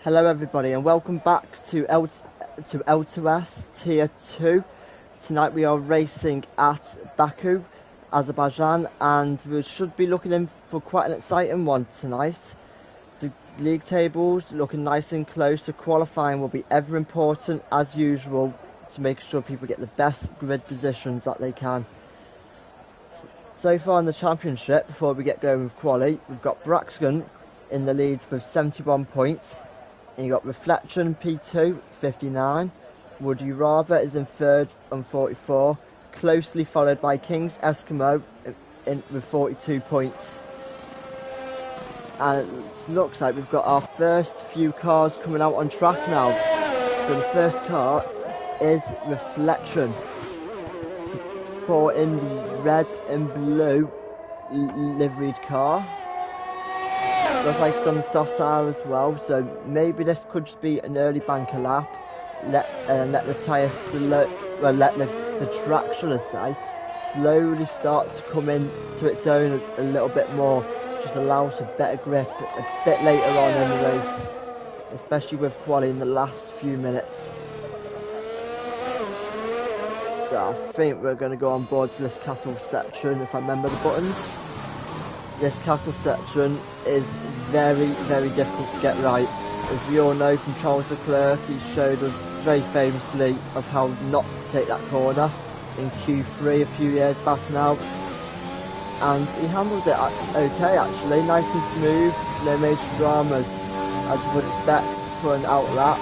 Hello everybody and welcome back to L2S Tier 2. Tonight we are racing at Baku, Azerbaijan, and we should be looking in for quite an exciting one tonight. The league tables looking nice and close, so qualifying will be ever important as usual to make sure people get the best grid positions that they can. So far in the championship, before we get going with quali, we've got Braxton in the lead with 71 points. And you got Reflection P2, 59. Would You Rather is in third on 44, closely followed by King's Eskimo with 42 points. And it looks like we've got our first few cars coming out on track now. So the first car is Reflection, sporting the red and blue liveried car. Looks like some soft tire as well, so maybe this could just be an early banker lap. Let the tyre let the track, shall I say, slowly start to come into its own a little bit more. Just allows a better grip a bit later on in the race, especially with quali in the last few minutes. So I think we're going to go on board for this castle section if I remember the buttons. This castle section is very, very difficult to get right. As we all know from Charles Leclerc, he showed us very famously of how not to take that corner in Q3 a few years back now. And he handled it okay actually, nice and smooth, no major dramas, as you would expect for an outlap.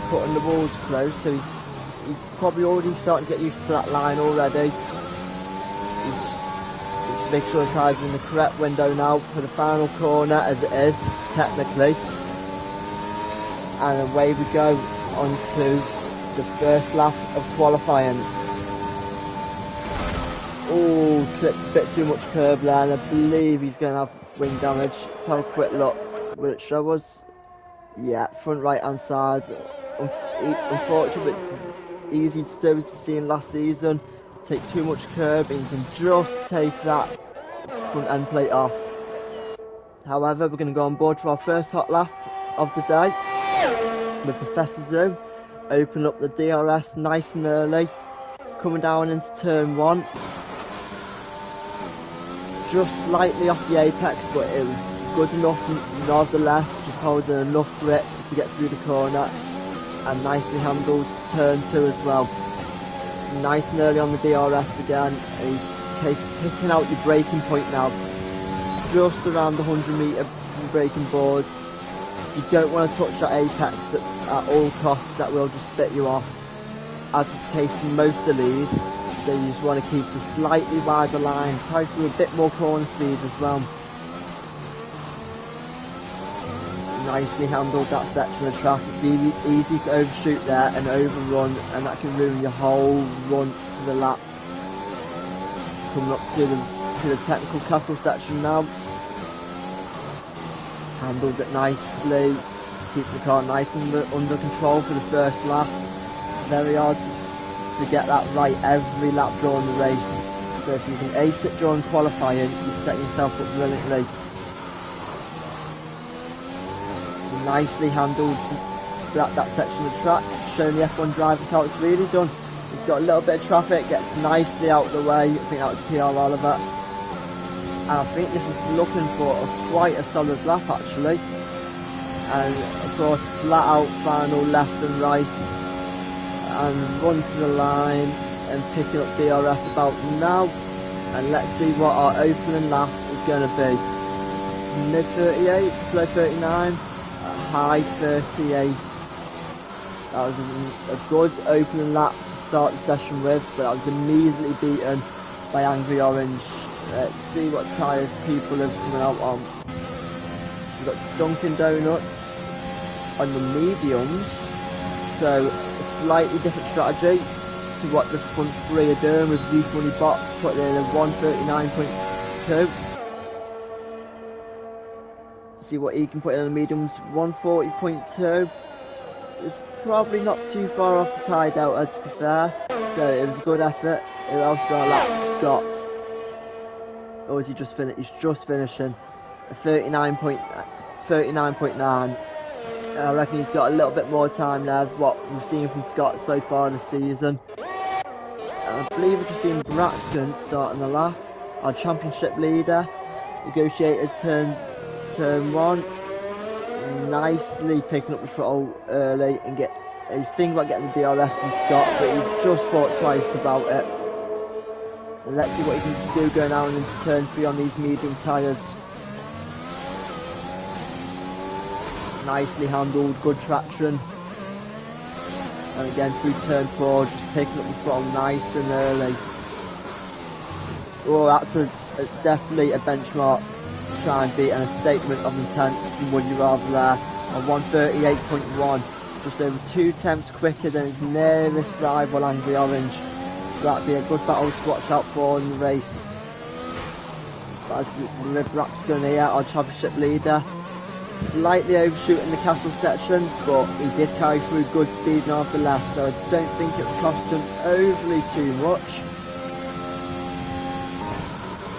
Cutting the walls close, so he's probably already starting to get used to that line already. Make sure the tyres are in the correct window now for the final corner, as it is, technically. And away we go onto the first lap of qualifying. Oh, clipped a bit too much curb there, and I believe he's going to have wing damage. Let's have a quick look. Will it show us? Yeah, front right hand side. Unfortunately, it's easy to do as we've seen last season. Take too much curb and you can just take that front end plate off. However, we're going to go on board for our first hot lap of the day with Professor Zoo. Open up the DRS nice and early, coming down into turn 1, just slightly off the apex, but it was good enough nevertheless, just holding enough grip to get through the corner, and nicely handled turn 2 as well. Nice and early on the DRS again, and he's picking out your braking point now, just around the 100 metre braking board. You don't want to touch that apex at all costs, that will just spit you off, as is the case in most of these. So you just want to keep the slightly wider line, try to do a bit more corner speed as well. Nicely handled that section of track. It's easy to overshoot there and overrun, and that can ruin your whole run to the lap. Coming up to the technical castle section now. Handled it nicely, keeping the car nice and under control for the first lap. Very hard to get that right every lap during the race. So if you can ace it during qualifying, you set yourself up brilliantly. Nicely handled that section of the track, showing the F1 drivers how it's really done. He's got a little bit of traffic, gets nicely out of the way. I think that was PR Oliver. And I think this is looking for quite a solid lap actually. And of course, flat out final left and right. And run to the line and picking up DRS about now. And let's see what our opening lap is going to be. Mid 38, slow 39. High 38. That was a good opening lap to start the session with, but I was immediately beaten by Angry Orange. Let's see what tyres people have coming out on. We've got Dunkin' Donuts on the mediums, so a slightly different strategy to what the front 3 are doing, with Youth Money Bot putting in a 139.2. See what he can put in the mediums. 140.2. It's probably not too far off the tyre delta, to be fair, so it was a good effort. Who else got a lap? Scott. Or is he just he's just finishing a 39.9. And I reckon he's got a little bit more time there, what we've seen from Scott so far this season. And I believe we've just seen Braxton starting the lap, our championship leader, negotiated turn 1, nicely picking up the throttle early and he was thinking about getting the DRS from Scott, but he just thought twice about it. And let's see what he can do going out into turn 3 on these medium tyres. Nicely handled, good traction. And again through turn 4, just picking up the throttle nice and early. Oh, that's definitely a benchmark to try and beat, and a statement of intent from Would You Rather there. On 138.1, just over 2 tenths quicker than his nearest rival, Angry Orange. So that'd be a good battle to watch out for in the race. That's Braxton here, our championship leader. Slightly overshooting the castle section, but he did carry through good speed after last, so I don't think it would cost him overly too much.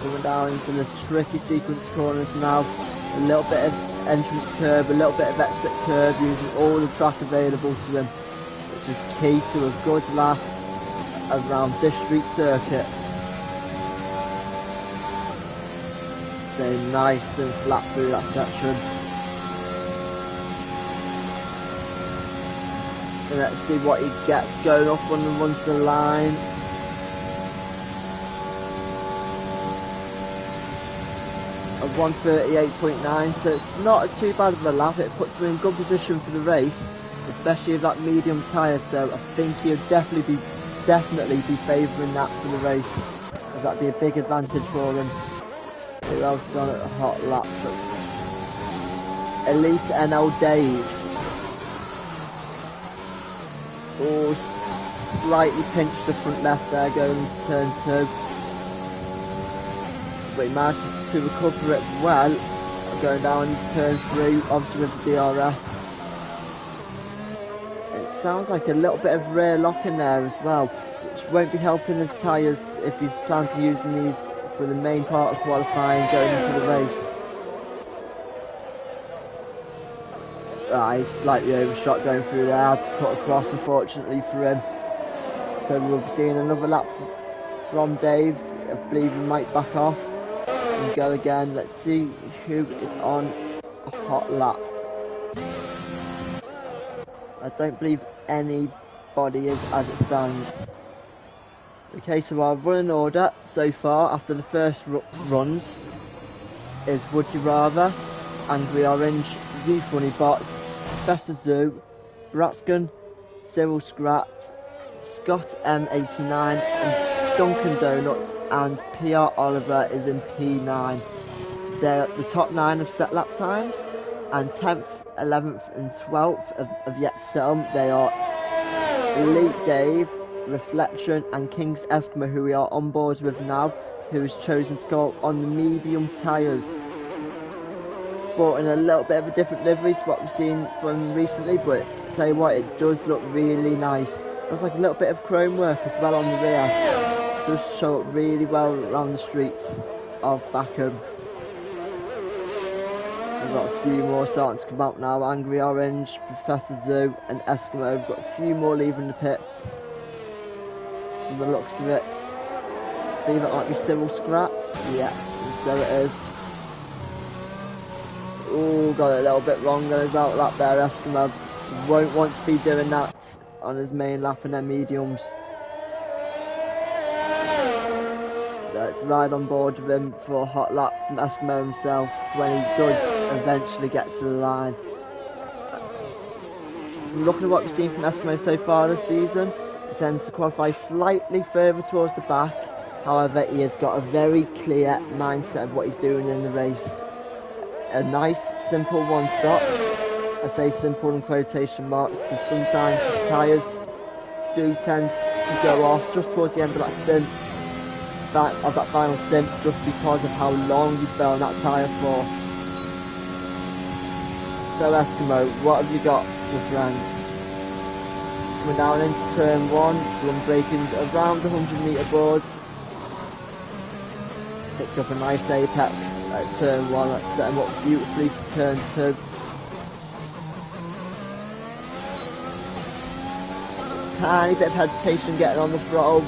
Coming down into the tricky sequence corners now. A little bit of entrance curve, a little bit of exit curve, using all the track available to him, which is key to a good lap around this street circuit. Staying nice and flat through that section. And let's see what he gets going up when he runs the line. Of 138.9, so it's not too bad of a lap. It puts him in good position for the race, especially with that medium tyre, so I think he'll definitely be favouring that for the race, as that'd be a big advantage for him. Who else is on at a hot lap? Elite NL Dave. Oh, slightly pinched the front left there going into turn 2. But he manages to recover it well, going down into turn 3, obviously with the DRS. It sounds like a little bit of rear lock in there as well, which won't be helping his tyres if he's planning to using these for the main part of qualifying going into the race. He's slightly overshot going through there, had to cut across unfortunately for him. So we'll be seeing another lap from Dave. I believe he might back off and go again. Let's see who is on a hot lap. I don't believe anybody is as it stands. Okay, so our running order so far after the first runs is Would You Rather, Angry Orange, You Funny Bot, Professor Zoo, Braxton, Cyril Scrat, Scott M89 and Dunkin Donuts, and PR Oliver is in P9. They're the top 9 of set lap times, and 10th, 11th and 12th have yet to set them. They are Elite Dave, Reflection and King's Eskimo, who we are on board with now, who has chosen to go on the medium tyres. Sporting a little bit of a different livery to what we've seen from recently, but I tell you what, it does look really nice. There's like a little bit of chrome work as well on the rear. It does show up really well around the streets of Baku. We've got a few more starting to come out now. Angry Orange, Professor Zoo and Eskimo. We've got a few more leaving the pits. From the looks of it. I believe it might be Cyril Scrat. Yeah, so it is. Oh, got it a little bit wrong on his out lap there. Eskimo won't want to be doing that on his main lap in their mediums. Let's ride on board with him for a hot lap from Eskimo himself when he does eventually get to the line. From looking at what we've seen from Eskimo so far this season, he tends to qualify slightly further towards the back. However, he has got a very clear mindset of what he's doing in the race. A nice, simple one stop. I say simple in quotation marks because sometimes the tyres do tend to go off just towards the end of that stint, of that final stint, just because of how long he's been on that tyre for. So Eskimo, what have you got for friends? Coming down into turn 1, run breaking around the 100 metre board. Picked up a nice apex at turn 1, let's set him up beautifully for turn 2. tiny bit of hesitation getting on the throttle,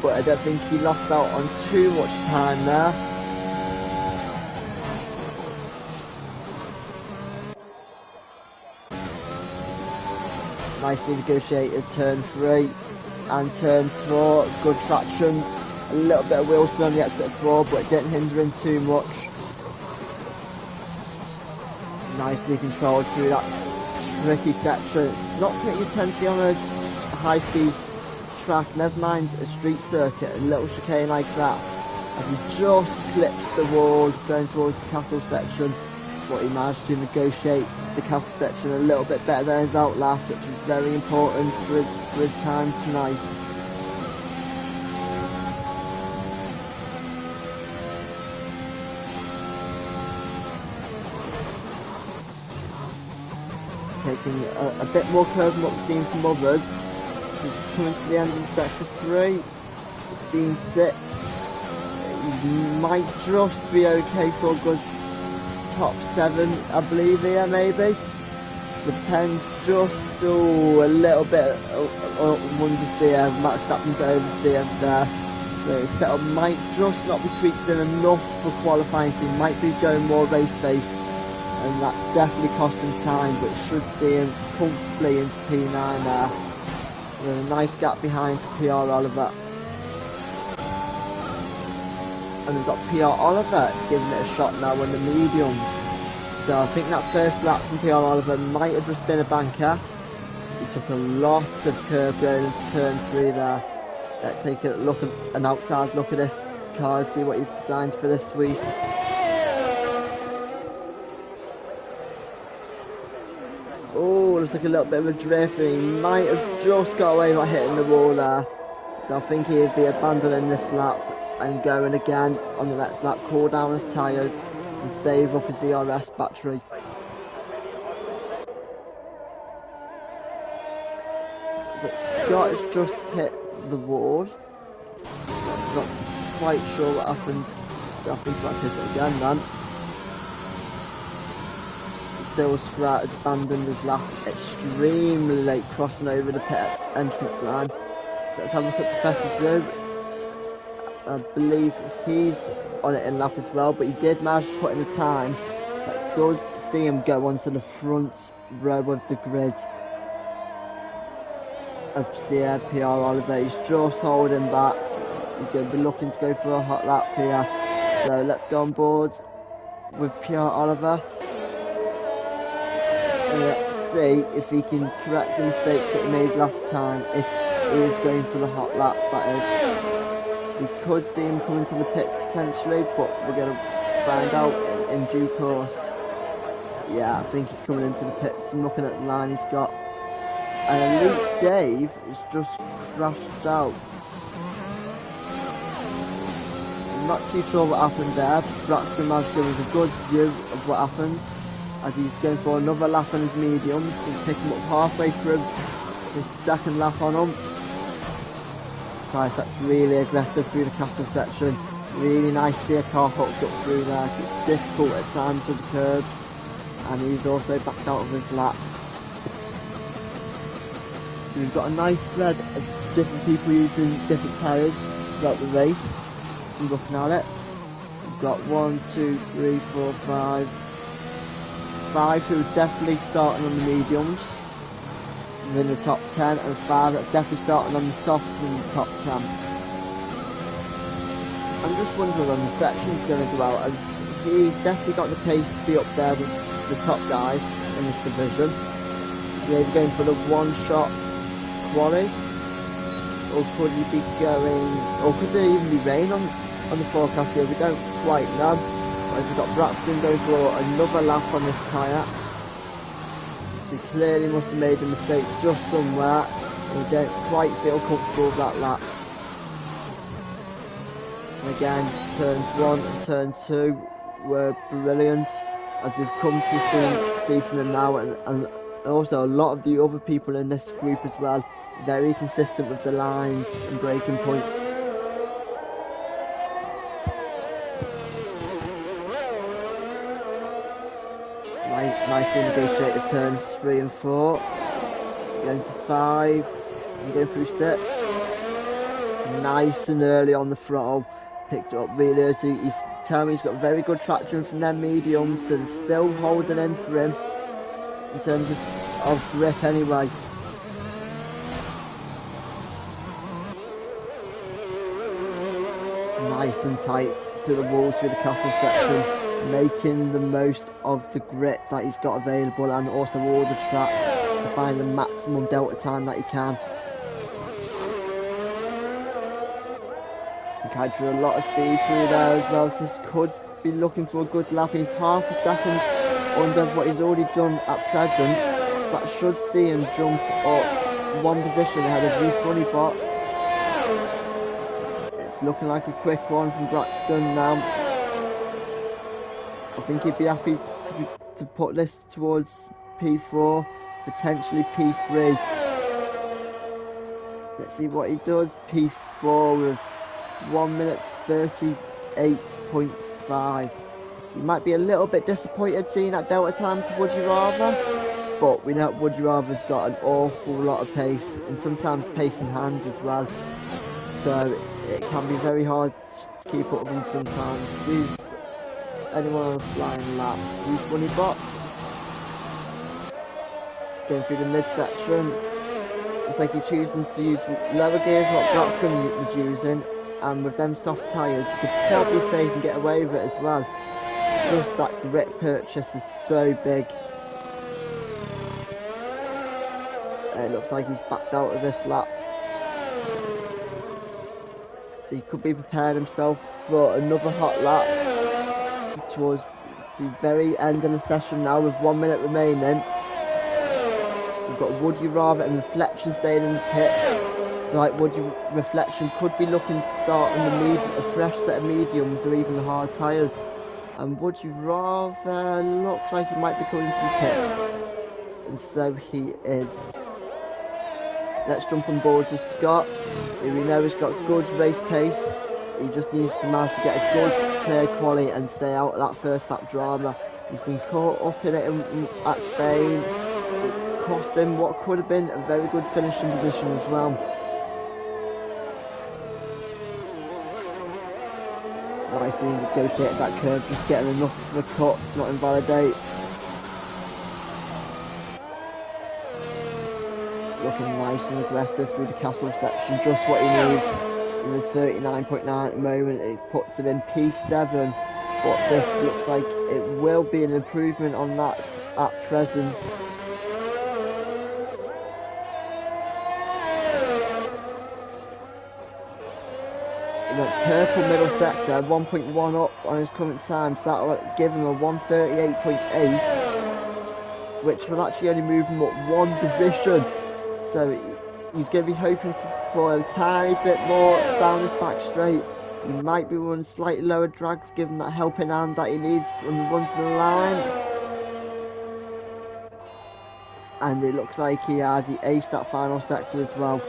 but I don't think he lost out on too much time there. Nicely negotiated turn 3 and turn 4, good traction, a little bit of wheel spin on the exit 4, but it didn't hinder him too much. Nicely controlled through that tricky section. It's not something you tend to see on a high speed track, never mind a street circuit, a little chicane like that. As he just clips the wall going towards the castle section, but he managed to negotiate the castle section a little bit better than his outlap, which is very important for his time tonight. Taking a bit more curve than what we've seen from others. He's coming to the end of the sector 3, 16.6. He might just be okay for a good top 7, I believe here, maybe. The pen just a little bit understeer, Max Verstappen's oversteer there. So his setup might just not be tweaked in enough for qualifying, so he might be going more race-based. And that definitely cost him time, but should see him comfortably into P9 there. With a nice gap behind for PR Oliver. And we've got PR Oliver giving it a shot now in the mediums. So I think that first lap from PR Oliver might have just been a banker. He took a lot of curve going into turn 3 there. Let's take a look at an outside look at this car and see what he's designed for this week. Oh, looks like a little bit of a drift, and he might have just got away by hitting the wall there. So I think he'd be abandoning this lap and going again on the next lap, cool down his tyres and save up his ERS battery. So Scott has just hit the wall. Not quite sure what happened. I think I hit it again then. Still Sprat has abandoned his lap extremely late, crossing over the pit entrance line. Let's have a look at Professor Joe. I believe he's on it in lap as well, but he did manage to put in a time that does see him go onto the front row of the grid. As you see here, PR Oliver, he's just holding back. He's going to be looking to go for a hot lap here. So let's go on board with PR Oliver. And let's see if he can correct the mistakes that he made last time, if he is going for the hot lap, that is. We could see him coming to the pits potentially, but we're going to find out in due course. Yeah, I think he's coming into the pits. I'm looking at the line he's got. And Elite Dave has just crashed out. I'm not too sure what happened there. Braxton managed to give us a good view of what happened, as he's going for another lap on his mediums. He's picking up halfway through his second lap on him. That's really aggressive through the castle section. Really nice to see a car hooked up through there. It's difficult at times with the curbs, and he's also backed out of his lap. So we've got a nice spread of different people using different tyres throughout the race. I'm looking at it. We've got 1, 2, 3, 4, 5 who are definitely starting on the mediums within the top 10, and 5 that are definitely starting on the softs in the top 10. I'm just wondering when the section's going to go out, as he's definitely got the pace to be up there with the top guys in this division. He's either going for the one-shot quali, or could he be going, or could there even be rain on the forecast here? We don't quite know. We've got Braxton going for another lap on this tyre. So he clearly must have made a mistake just somewhere, and we don't quite feel comfortable with that lap. And again, turns 1 and turn 2 were brilliant, as we've come to see from him now, and also a lot of the other people in this group as well, very consistent with the lines and braking points. Nicely negotiated turns 3 and 4. Going to 5. I'm going through six. Nice and early on the throttle. Picked it up really early. So he's telling me he's got very good traction from them mediums, so they're still holding in for him in terms of grip anyway. Nice and tight to the walls through the castle section, making the most of the grip that he's got available and also all the track to find the maximum delta time that he can. He carried through a lot of speed through there as well, so this could be looking for a good lap. He's half a second under what he's already done at present, so that should see him jump up one position ahead of you funny bots. It's looking like a quick one from Braxton now. I think he'd be happy to put this towards P4, potentially P3. Let's see what he does. P4 with 1 minute 38.5. You might be a little bit disappointed seeing that delta time to Would You Rather, but we know Would You Rather's got an awful lot of pace, and sometimes pace in hand as well, so it can be very hard to keep up with him sometimes. Use anyone on a flying lap. Use funny bots. Going through the mid-section. It's like you're choosing to use lower gears, what Braxton was using, and with them soft tyres, you could probably say you can get away with it as well. Just that grip purchase is so big. It looks like he's backed out of this lap. So he could be preparing himself for another hot lap towards the very end of the session now with 1 minute remaining. We've got Would You Rather and Reflection staying in the pit. So like Would You Reflection could be looking to start on the a fresh set of mediums or even the hard tyres. And Would You Rather looks like he might be coming to the pits. And so he is. Let's jump on board with Scott, who we know has got good race pace. He just needs to manage to get a good clear quali and stay out of that first lap drama. He's been caught up in it at Spain. It cost him what could have been a very good finishing position as well. Nicely negotiated that curve, just getting enough of a cut to not invalidate. Looking nice and aggressive through the castle section, just what he needs. With his 39.9 at the moment, it puts him in P7, but this looks like it will be an improvement on that at present. He went purple middle sector, 1.1 up on his current time, so that will give him a 138.8, which will actually only move him up one position. So he's going to be hoping for a tiny bit more down this back straight. He might be running slightly lower drags, given that helping hand that he needs when he runs to the line. And it looks like he has. He aced that final sector as well.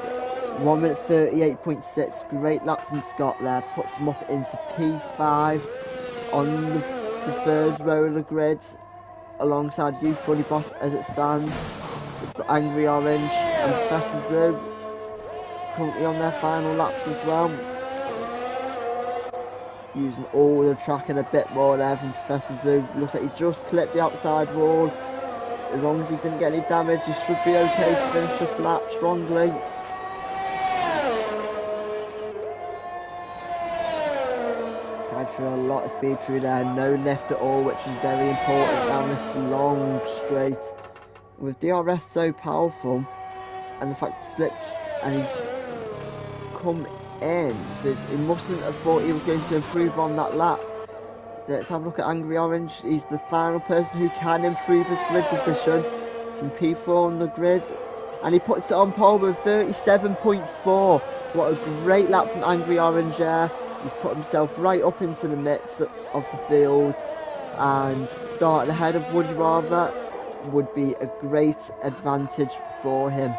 So 1 minute 38.6. Great lap from Scott there. Puts him up into P5 on the third row of the grid, alongside you, Funny Boss, as it stands. We've got Angry Orange and Professor Zoo currently on their final laps as well. Using all the track and a bit more there from Professor Zoo. Looks like he just clipped the outside wall. As long as he didn't get any damage, he should be okay to finish this lap strongly. Had through a lot of speed through there, no lift at all, which is very important down this long straight. With DRS so powerful, and the fact he slipped and he's come in, so he mustn't have thought he was going to improve on that lap. Let's have a look at Angry Orange. He's the final person who can improve his grid position from P4 on the grid, and he puts it on pole with 37.4. What a great lap from Angry Orange there. He's put himself right up into the midst of the field, and starting ahead of Would You Rather would be a great advantage for him.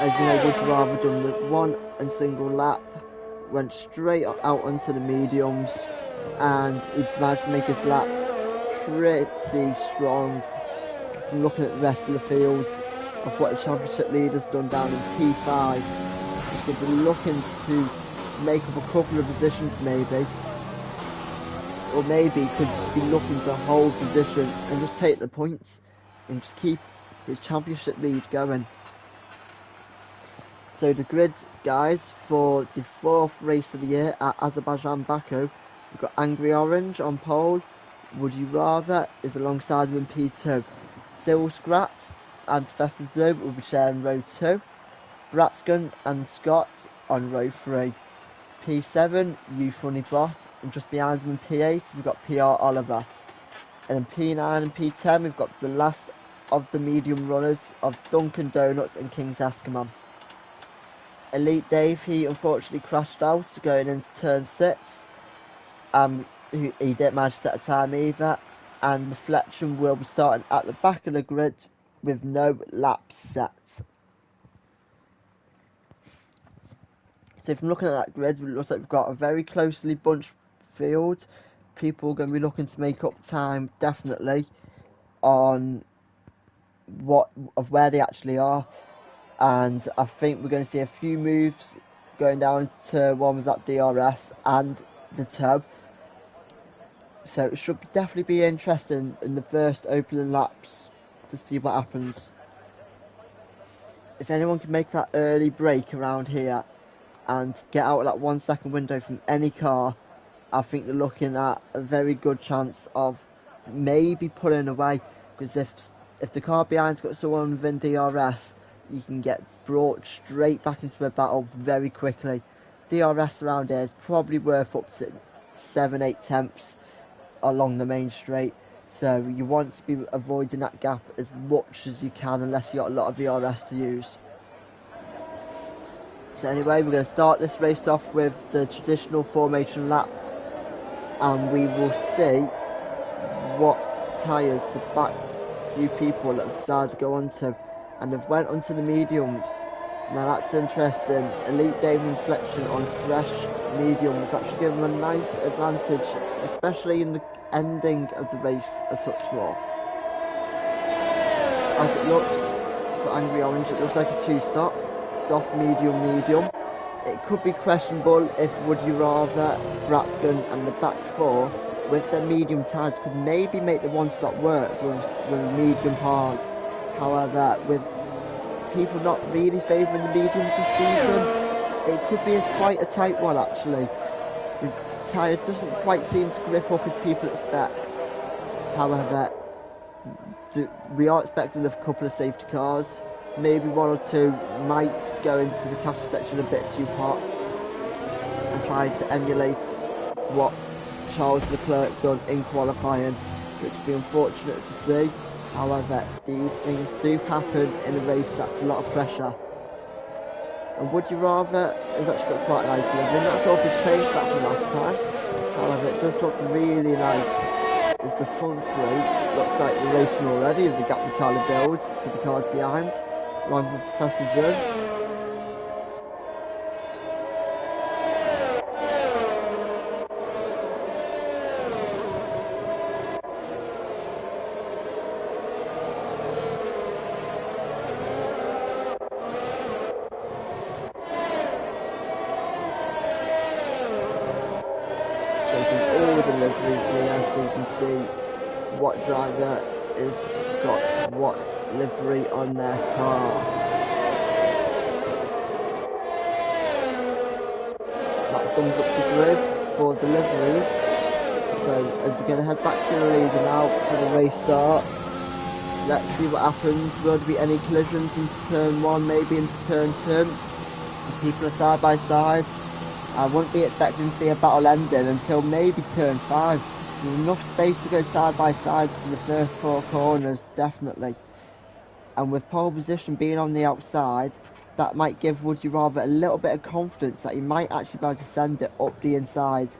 As you know, Would You Rather done the one and single lap, went straight out onto the mediums, and he managed to make his lap pretty strong from looking at the rest of the field. of what the championship leader's done down in P5. He's going to be looking to make up a couple of positions maybe, or maybe could be looking to hold position and just take the points and just keep his championship lead going. So the grid, guys, for the 4th race of the year at Azerbaijan Baku, we've got Angry Orange on pole. Would You Rather is alongside him in P2. Silsgrat and Professor Zoo will be sharing row 2. Bratsgun and Scott on row 3. P7, You Funny Bot, and just behind him in P8 we've got PR Oliver. And in P9 and P10 we've got the last of the medium runners of Dunkin' Donuts and King's Eskimo. Elite Dave, he unfortunately crashed out going into turn 6. He didn't manage to set a time either, and Reflection will be starting at the back of the grid with no laps set. So if I'm looking at that grid, it looks like we've got a very closely bunched field. People are going to be looking to make up time definitely on where they actually are, and I think we're going to see a few moves going down to turn 1 with that DRS and the tub. So it should definitely be interesting in the first opening laps to see what happens. If anyone can make that early break around here and get out of that 1 second window from any car, I think they're looking at a very good chance of maybe pulling away, because if the car behind's got someone within DRS, you can get brought straight back into a battle very quickly. DRS around here is probably worth up to 7-8 tenths along the main straight, so you want to be avoiding that gap as much as you can unless you've got a lot of DRS to use. So anyway, we're going to start this race off with the traditional formation lap, and we will see what tyres the back few people have decided to go onto, and they've went onto the mediums. Now that's interesting. Elite Dave Inflection on fresh mediums, that should give them a nice advantage, especially in the ending of the race a touch more. As it looks for Angry Orange, it looks like a 2-stop, soft, medium, medium. It could be questionable if Would You Rather, Bratsgun and the back 4 with their medium tyres could maybe make the 1-stop work with medium hard. However, with people not really favouring the mediums this season, it could be quite a tight one actually. The tyre doesn't quite seem to grip up as people expect. However, we are expecting a couple of safety cars. Maybe 1 or 2 might go into the cash section a bit too hot and try to emulate what Charles Leclerc done in qualifying, which would be unfortunate to see. However, these things do happen in a race that's a lot of pressure. And Would You Rather has actually got quite a nice living. That's all his changed back from last time. However, it does look really nice as the front 3 looks like they're racing already as the gap the Tyler builds to the cars behind, along with Professor Joe. What driver has got what livery on their car. That sums up the grid for the liveries. So as we're going to head back to the leader now for the race start, let's see what happens. Will there be any collisions into turn 1, maybe into turn 2? If people are side by side, I wouldn't be expecting to see a battle ending until maybe turn 5. There's enough space to go side by side for the first 4 corners, definitely. And with pole position being on the outside, that might give Would You Rather a little bit of confidence that he might actually be able to send it up the inside,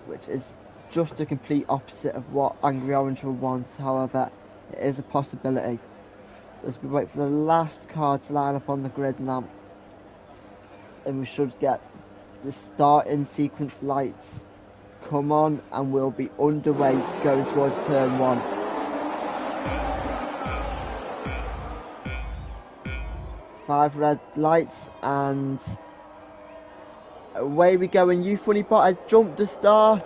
which is just a complete opposite of what Angry Orange will want. However, it is a possibility. So as we wait for the last car to line up on the grid now, and we should get the starting sequence lights come on, and we'll be underway going towards turn 1. 5 red lights, and away we go. And You Funny Bot has jumped the start.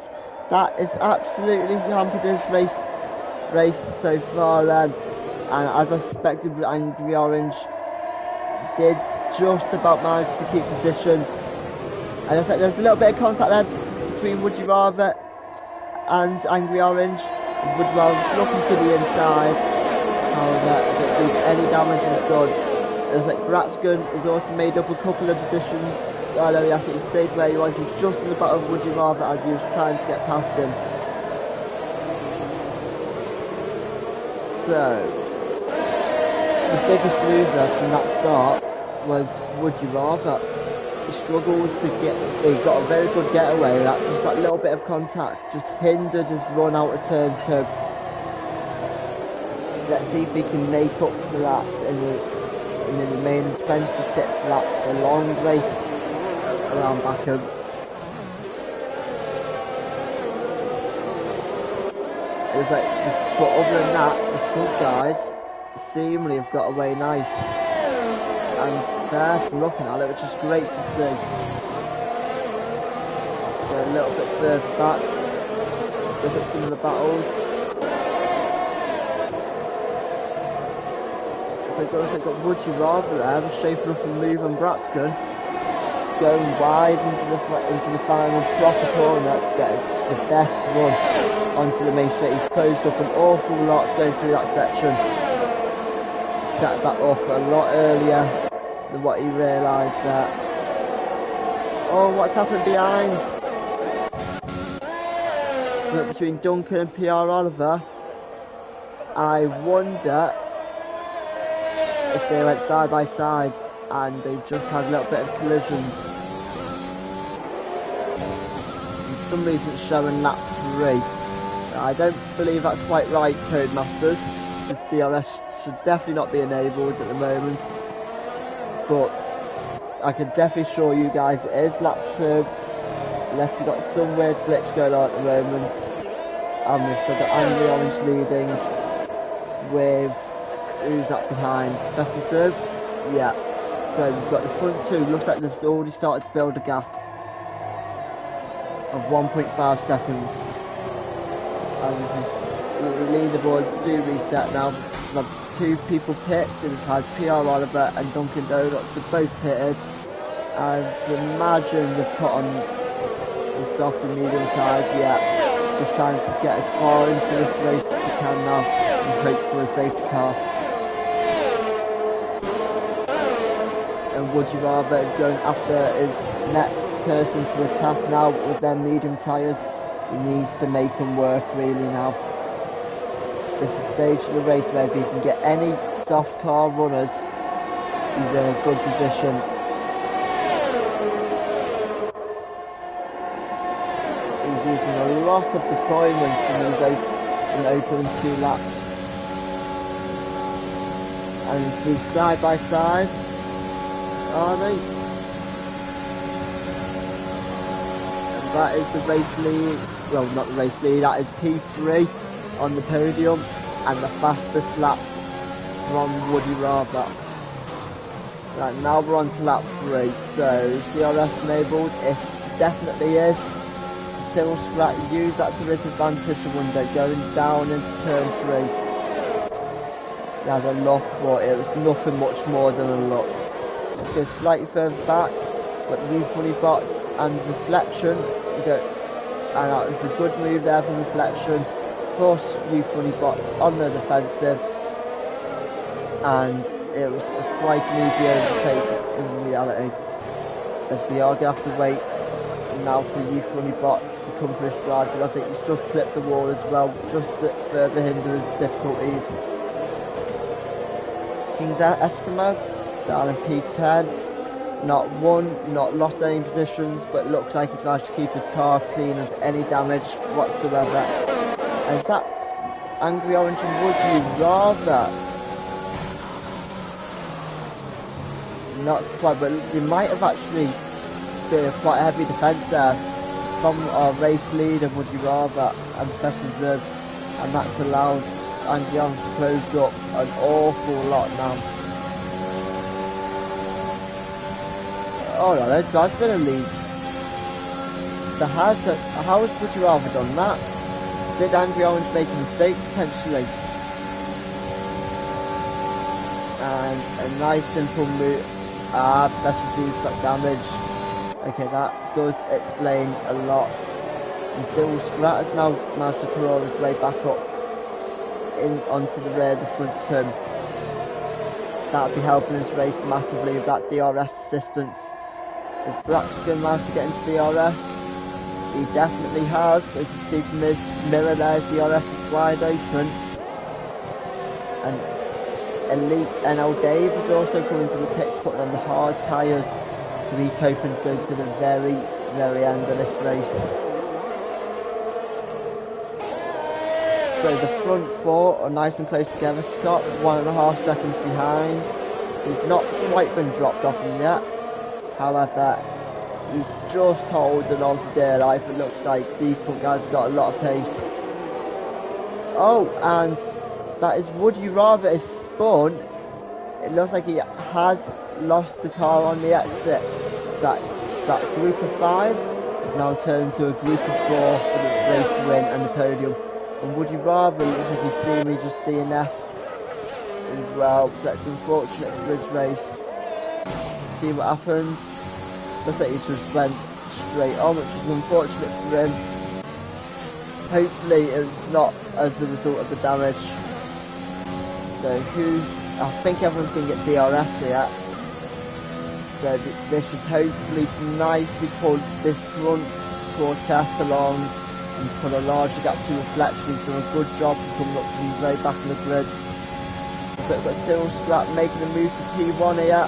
That is absolutely hampered his race so far then. And as I suspected, Angry Orange did just about manage to keep position. And I said there's a little bit of contact there between Would You Rather and Angry Orange. Would You Rather looking to the inside. However, I don't think any damage was done. It looks like Bratzgun has also made up a couple of positions. Oh no, yes, he stayed where he was. He's just in the bottom of Would You Rather as he was trying to get past him. So, the biggest loser from that start was Would You Rather. He struggled to he got a very good getaway. That little bit of contact just hindered his run out of turn 2. Let's see if he can make up for that in the remaining 26 laps. A long race around Baku. But other than that, the front guys seemingly have got away nice and fair from looking at it, which is great to see. Let's go a little bit further back, look at some of the battles. So I've got Would You Rather there, shaping up a move on Bratzgun, going wide into the final proper corner to get the best run onto the main straight. He's closed up an awful lot going through that section. Set that up a lot earlier than what he realised there. Oh, what's happened behind? So between Duncan and PR Oliver. I wonder if they went side by side and they just had a little bit of collisions. For some reason it's showing lap 3. I don't believe that's quite right, Codemasters, because DRS should definitely not be enabled at the moment. But I can definitely assure you guys it is lap 2, unless we've got some weird glitch going on at the moment. And we've still got Angry Orange leading with, who's that behind? Professor Zoo? Yeah. So we've got the front 2, looks like they've already started to build a gap of 1.5 seconds. And leaderboards do reset now. We've had 2 people pit, so we've had PR Oliver and Duncan Donuts are both pitted. And imagine they've put on the soft and medium sides, yeah. Just trying to get as far into this race as we can now and hope for a safety car. And Would You Rather is going after his next person to attack now with their medium tyres. He needs to make them work really now. This is a stage of the race where if he can get any soft car runners, he's in a good position. He's using a lot of deployments in these opening 2 laps. And these side by sides, are they? And that is the race lead. Well, not the race lead, that is P3 on the podium, and the fastest lap from Would You Rather. Right, now we're on to lap 3, so is DRS enabled? It definitely is. Cyril Scratch used that to his advantage a window, going down into turn 3. He had a look, but it was nothing much more than a look. Let's go slightly further back, but You Funny Bot and Reflection go. And that was a good move there from Reflection. Force You Funny Bot on the defensive, and it was quite an easy overtake in reality, as we are going to have to wait now for You Funny Bot to come for his drive. I think he's just clipped the wall as well, just to further hinder his difficulties. King's Eskimo down in P10. Not won, not lost any positions, but looks like he's managed to keep his car clean of any damage whatsoever. And is that Angry Orange and Would You Rather? Not quite, but they might have actually been quite a heavy defence there from our race leader Would You Rather and Professor Zub, and that's allowed Angry Orange to close up an awful lot now. Oh no, those guys are going to lead. How has Would You Rather done that? Did Angry Orange make a mistake potentially? And a nice simple move. Specialties got damage. Okay, that does explain a lot. And Cyril Scrat has now managed to claw his way back up onto the rear of the front turn. That'll be helping us race massively with that DRS assistance. Is Braxton managed to get into DRS? He definitely has. As you can see from his mirror there, DRS is wide open. And Elite NL Dave is also coming to the pits, putting on the hard tyres. So he's hoping to go to the very, very end of this race. So the front four are nice and close together. Scott 1.5 seconds behind. He's not quite been dropped off him yet. However, he's just holding on for dear life. It looks like these front guys have got a lot of pace. Oh, and that is Would You Rather is spun. It looks like he has lost the car on the exit. So that group of 5 is now turned to a group of 4 for the race win and the podium. And Would You Rather looks like he's seen me just DNF'd as well. So that's unfortunate for his race. See what happens. Looks like he just went straight on, which is unfortunate for him. Hopefully it was not as a result of the damage. So I think everyone's going to get DRS here. So this should hopefully nicely pull this front quartet along and put a larger gap to reflection. He's done a good job of coming up from very back in the grid. So we've got Cyril Scrap making a move to P1 here.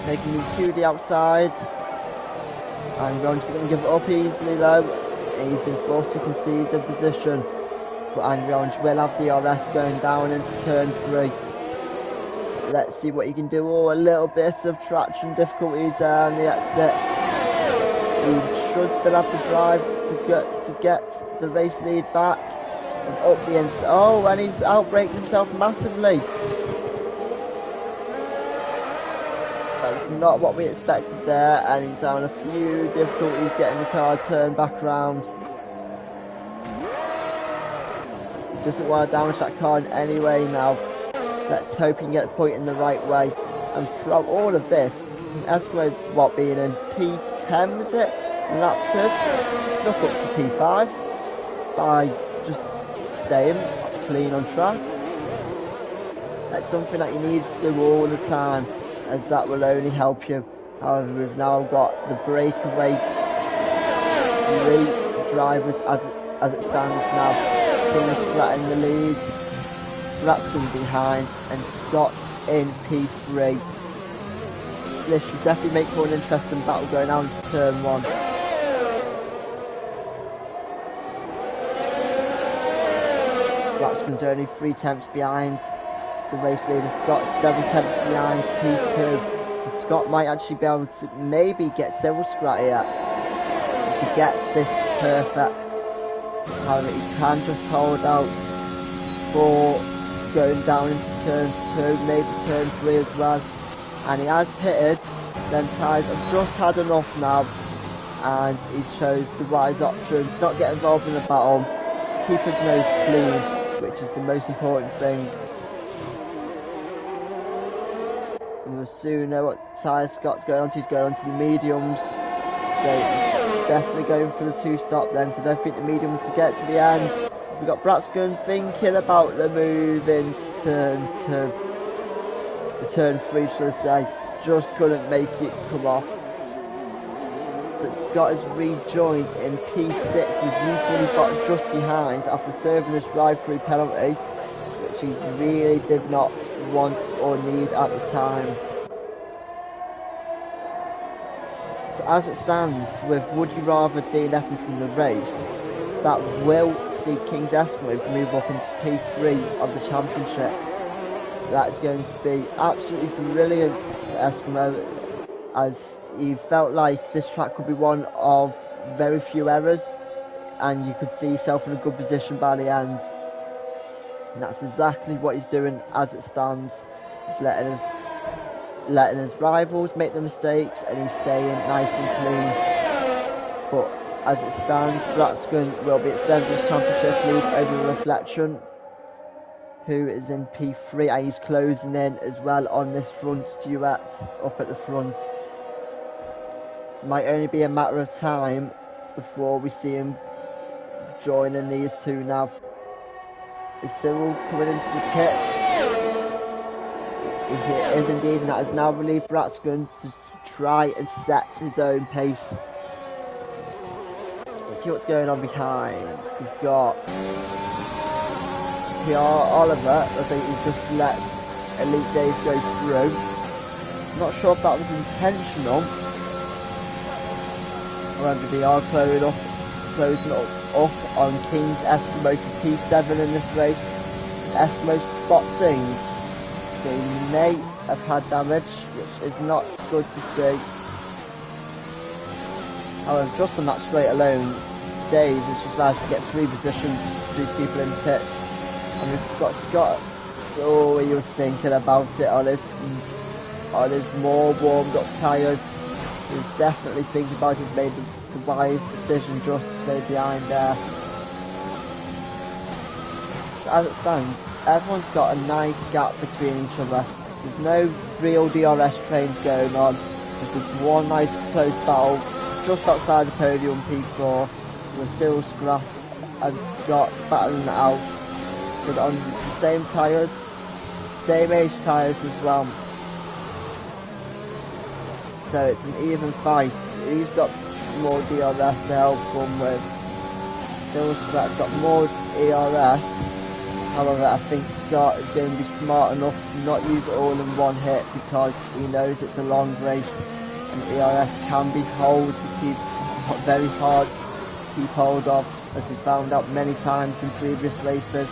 Making a move to the outside. And Ron's going to give it up easily though. He's been forced to concede the position. But Angry Orange will have DRS going down into turn 3. Let's see what he can do. Oh, a little bit of traction difficulties there on the exit. He should still have to drive to get the race lead back. And up the inside. Oh, and he's outbraked himself massively. That's not what we expected there. And he's having a few difficulties getting the car turned back around. He doesn't want to damage that car in any way now. Let's hope he can get the point in the right way. And from all of this, Eskimo being in P10 was it? Lap 2, just look up to P5 by just staying clean on track. That's something that you need to do all the time, as that will only help you. However, we've now got the breakaway 3 drivers as it stands now. Cyril Scrat in the lead. Braxton behind and Scott in P3. This should definitely make for an interesting battle going on to turn 1. Braxton's only 3 tenths behind the race leader. Scott 7 tenths behind P2. So Scott might actually be able to maybe get Cyril Scrat here if he gets this perfect. However, he can just hold out for going down into turn 2, maybe turn 3 as well. And he has pitted. Them tyres have just had enough now, and he chose the wise option to not get involved in the battle, keep his nose clean, which is the most important thing. And we'll soon know what tyre Scott's going on to. He's going on to the mediums. So he's definitely going for the 2-stop then, so I don't think the mediums will get to the end. We've got Braxton thinking about the move into turn 2. The turn 3, should I say. Just couldn't make it come off. So Scott has rejoined in P6 with usually got just behind after serving his drive-through penalty, which he really did not want or need at the time. So as it stands, with Would You Rather DNFing from the race, that will see King's Eskimo move up into P3 of the championship. That is going to be absolutely brilliant for Eskimo, as he felt like this track could be one of very few errors, and you could see yourself in a good position by the end. And that's exactly what he's doing as it stands. He's letting us letting his rivals make the mistakes, and he's staying nice and clean. But as it stands, Braxton will be extending his championship lead over Reflection, who is in P3, and he's closing in as well on this front duet up at the front. So it might only be a matter of time before we see him joining these two now. Is Cyril coming into the pits? He is indeed, and that has now relieved Braxton to try and set his own pace. Let's see what's going on behind. We've got PR Oliver. I think he just let Elite Dave go through. I'm not sure if that was intentional. However, they are closing up on King's Eskimo for P7 in this race. Eskimo's boxing, so he may have had damage, which is not good to see. However, just on that straight alone, Dave has just managed to get 3 positions to these people in the pits. And we've got Scott, so he was thinking about it on his more warmed up tyres. He was definitely thinking about it, made the wise decision just to stay behind there. So as it stands, everyone's got a nice gap between each other. There's no real DRS trains going on. There's just one nice close battle just outside the podium, P4, with Cyril Scrat and Scott battling it out. They're on the same tyres, same age tyres as well. So it's an even fight. Who's got more DRS to help them with? Cyril Scrat's got more ERS. However, I think Scott is going to be smart enough to not use it all in one hit because he knows it's a long race and ERS can be very hard to keep hold of, as we found out many times in previous races.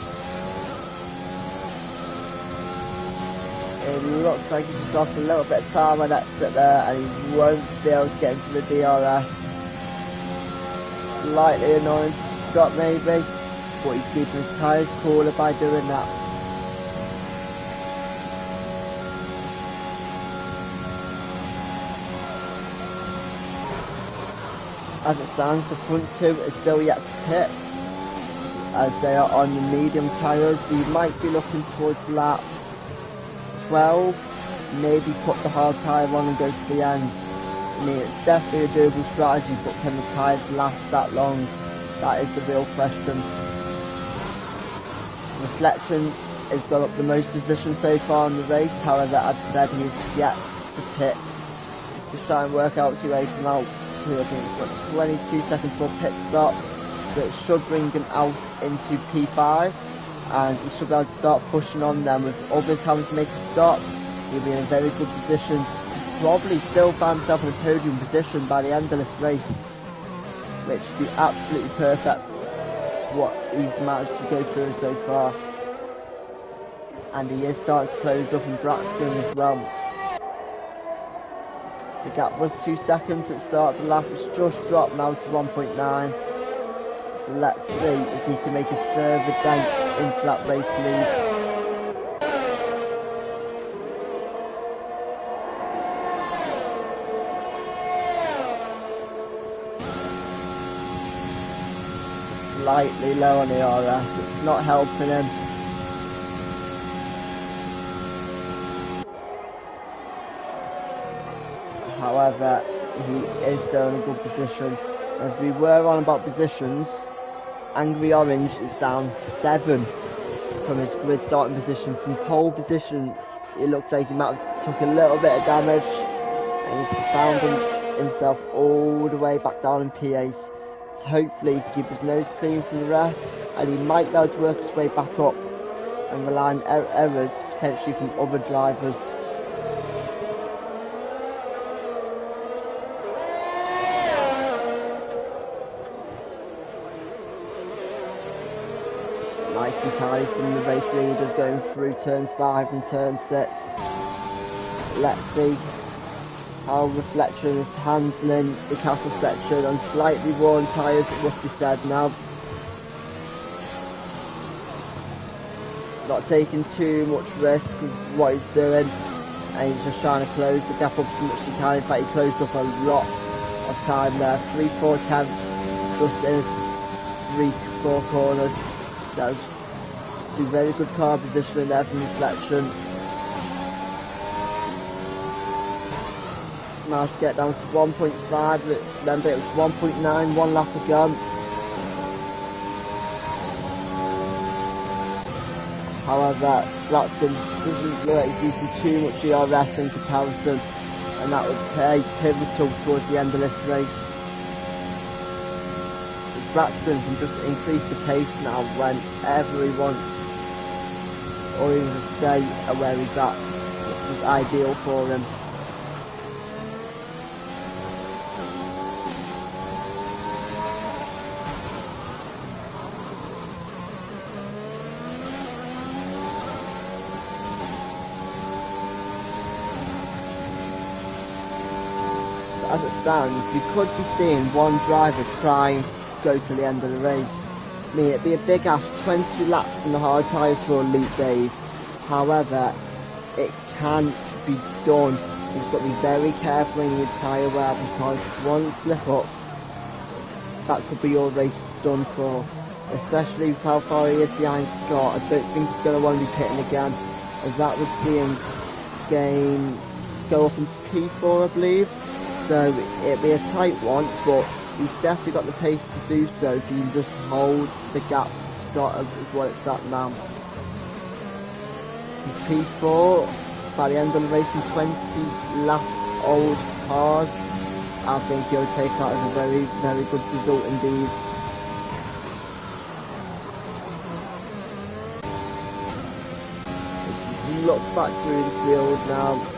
It looks like he's lost a little bit of time on exit there, and he won't be able to get into the DRS. Slightly annoying for Scott maybe, but he's keeping his tyres cooler by doing that. As it stands, the front 2 is still yet to pit, as they are on the medium tyres. We might be looking towards lap 12, maybe put the hard tyre on and go to the end. I mean, it's definitely a doable strategy, but can the tyres last that long? That is the real question. Reflection has got up the most positions so far in the race, however, as I said, he is yet to pit. Just try and work out his way from out to, I think it's got 22 seconds for a pit stop, so it should bring him out into P5. And he should be able to start pushing on them. With others having to make a stop, he'll be in a very good position to probably still find himself in a podium position by the end of this race, which would be absolutely perfect for what he's managed to go through so far. And he is starting to close up in Braxton as well. The gap was 2 seconds at the start of the lap. It's just dropped now to 1.9. So let's see if he can make a further dent into that race lead. Slightly low on the RS, it's not helping him. However, he is still in a good position. As we were on about positions, Angry Orange is down 7 from his grid starting position. From pole position, it looks like he might have took a little bit of damage, and he's found himself all the way back down in P8. So hopefully he can keep his nose clean from the rest, and he might be able to work his way back up and rely on errors potentially from other drivers. Nice and tidy from the race leaders going through turns 5 and turn 6. Let's see how Reflection is handling the castle section on slightly worn tyres, it must be said now. Not taking too much risk with what he's doing. and he's just trying to close the gap up as much as he can. In fact, he closed up a lot of time there. 3-4 tenths just in his 3-4 corners. So two very good car positioning there from Reflection. Managed to get down to 1.5. Remember, it was 1.9 one lap ago. However, Blackburn doesn't look like he's using too much DRS in comparison, and that would play pivotal towards the end of this race. Blackburn can just increase the pace now whenever he wants, or even just stay where he's at, which is ideal for him. As it stands, we could be seeing one driver try and go to the end of the race. I mean, it'd be a big ass 20 laps in the hard tyres for Elite Dave. However, it can be done. You've just got to be very careful in your tyre wear, because one slip up, that could be your race done for. Especially with how far he is behind Scott. I don't think he's going to want to be pitting again, as that would see him go up into P4, I believe. So it'll be a tight one, but he's definitely got the pace to do so if you can just hold the gap to Scott is what it's at now. P4, by the end of the race in 20 lap old cars, I think he'll take that as a very, very good result indeed. Look back through the field now.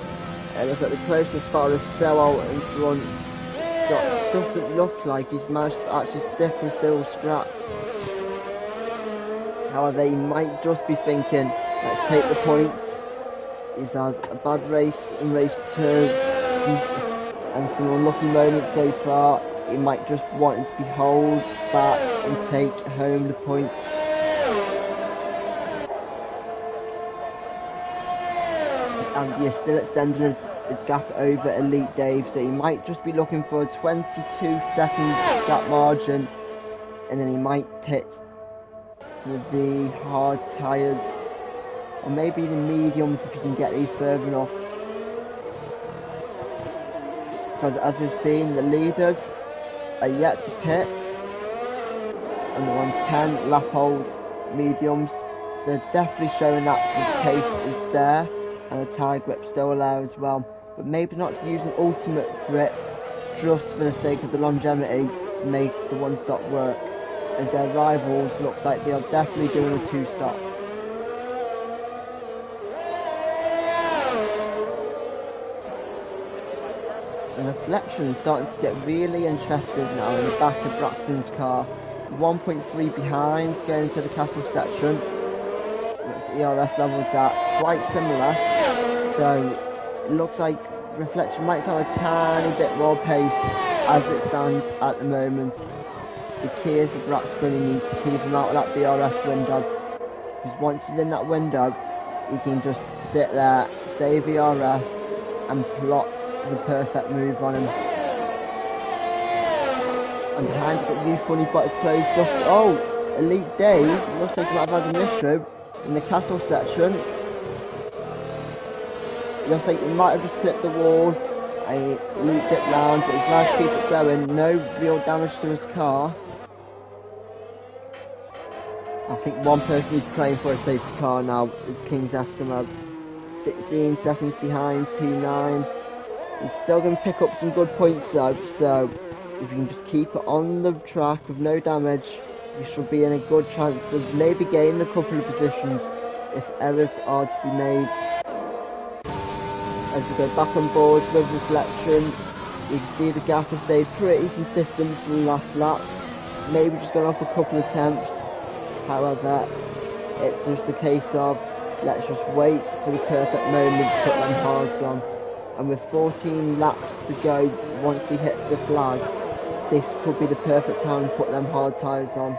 It looks like the closest car is still out in front. Scott doesn't look like he's managed to actually stick with Cyril Scratch. However, he might just be thinking, let's take the points. He's had a bad race in race 2 and some unlucky moments so far. He might just want to be hold back and take home the points. And he's still extending his gap over Elite Dave, so he might just be looking for a 22-second gap margin, and then he might pit for the hard tyres, or maybe the mediums if you can get these further enough. Because as we've seen, the leaders are yet to pit, and they're on 10 lap old mediums, so they're definitely showing that the pace is there. And the tyre grip still there as well, but maybe not using ultimate grip just for the sake of the longevity to make the one stop work, as their rivals looks like they are definitely doing a 2-stop. And Reflection is starting to get really interested now in the back of Braxton's car. 1.3 behind going into the castle section. The ERS levels are quite similar, so it looks like Reflection might have a tiny bit more pace as it stands at the moment. The key is Braxton, he needs to keep him out of that DRS window, because once he's in that window, he can just sit there, save ERS, and plot the perfect move on him. And behind it, you funny but it's closed up. Oh, Elite Dave looks like he might have had an issue in the castle section. It looks like he might have just clipped the wall and he looped it round, but he's managed to keep it going. No real damage to his car. I think one person who's praying for a safety car now is King's Eskimo. 16 seconds behind P9. He's still going to pick up some good points though, so if you can just keep it on the track with no damage, you should be in a good chance of maybe gaining a couple of positions if errors are to be made. As we go back on board with Reflection, you can see the gap has stayed pretty consistent from the last lap. Maybe just gone off a couple of attempts. However, it's just a case of let's just wait for the perfect moment to put them hards on. And with 14 laps to go once they hit the flag, this could be the perfect time to put them hard tyres on.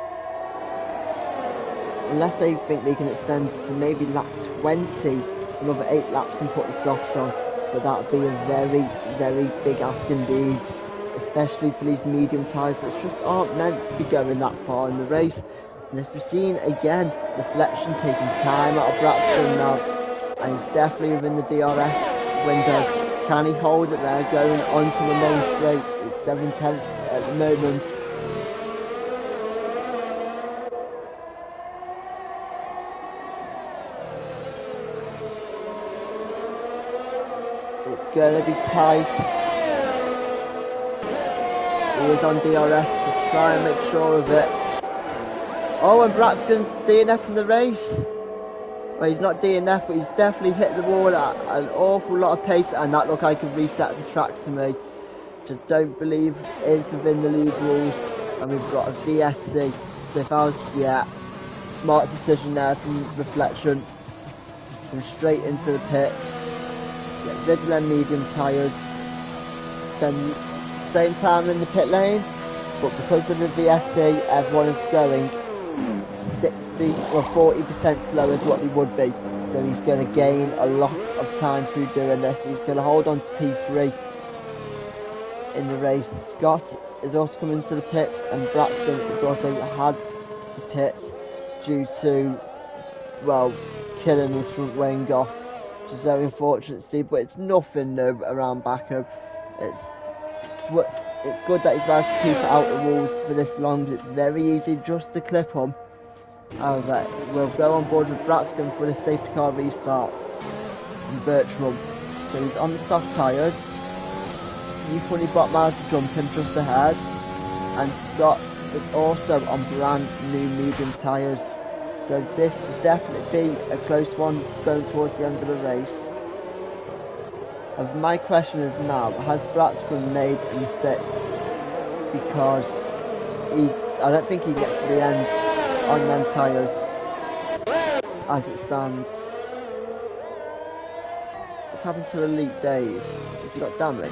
Unless they think they can extend to maybe lap 20 another 8 laps and put the softs on, but that would be a very, very big ask indeed, especially for these medium tyres which just aren't meant to be going that far in the race. And as we've seen again, reflection taking time out of Braxton now, and he's definitely within the DRS window. Can he hold it there going onto the main straight? It's 7/10 at the moment. It's going to be tight. He is on DRS to try and make sure of it. Oh, and Braxton's DNF from the race. Well, he's not DNF, but he's definitely hit the wall at an awful lot of pace, and that looked like a reset of the track to me, which I don't believe is within the league rules. And we've got a VSC. So if I was, yeah, smart decision there from reflection. Come straight into the pits. Get rid of them medium tyres. Spend same time in the pit lane, but because of the VSC, everyone is going 60 or 40% slower is what he would be, so he's going to gain a lot of time through doing this. He's going to hold on to P3 in the race. Scott is also coming to the pits, and Braxton has also had to pit due to, well, killing his front wing off, which is very unfortunate to see, but it's nothing new around Baku. It's good that he's managed to keep it out of the rules for this long. It's very easy just to clip him. However, we'll go on board with Braxton for the safety car restart in virtual. So he's on the soft tyres. Funny Bot managed to jump him just ahead, and Scott is also on brand new medium tyres. So this should definitely be a close one going towards the end of the race. And my question is now, has Braxton made a mistake? Because I don't think he gets to the end on them tyres as it stands. What's happened to Elite Dave? Has he got damage?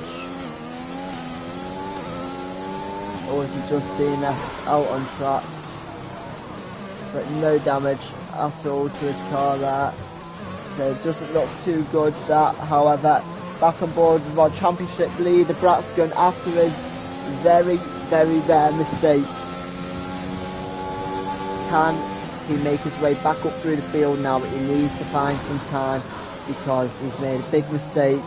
Or is he just being left out on track? But no damage at all to his car there. So it doesn't look too good that. However, back on board with our championship leader Braxton after his very, very rare mistake. Can he make his way back up through the field now? But he needs to find some time because he's made a big mistake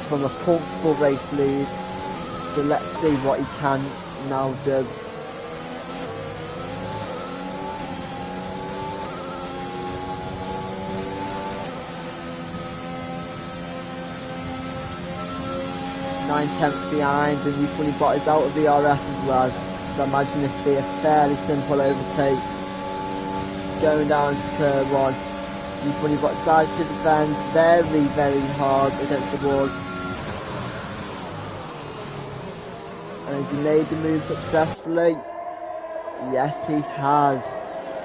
from a comfortable race lead. So let's see what he can now do. Nine-tenths behind, and Funny Bot is out of the RS as well. So I imagine this will be a fairly simple overtake. Going down to turn 1. Funny Bot decides to defend very, very hard against the wall. And has he made the move successfully? Yes, he has.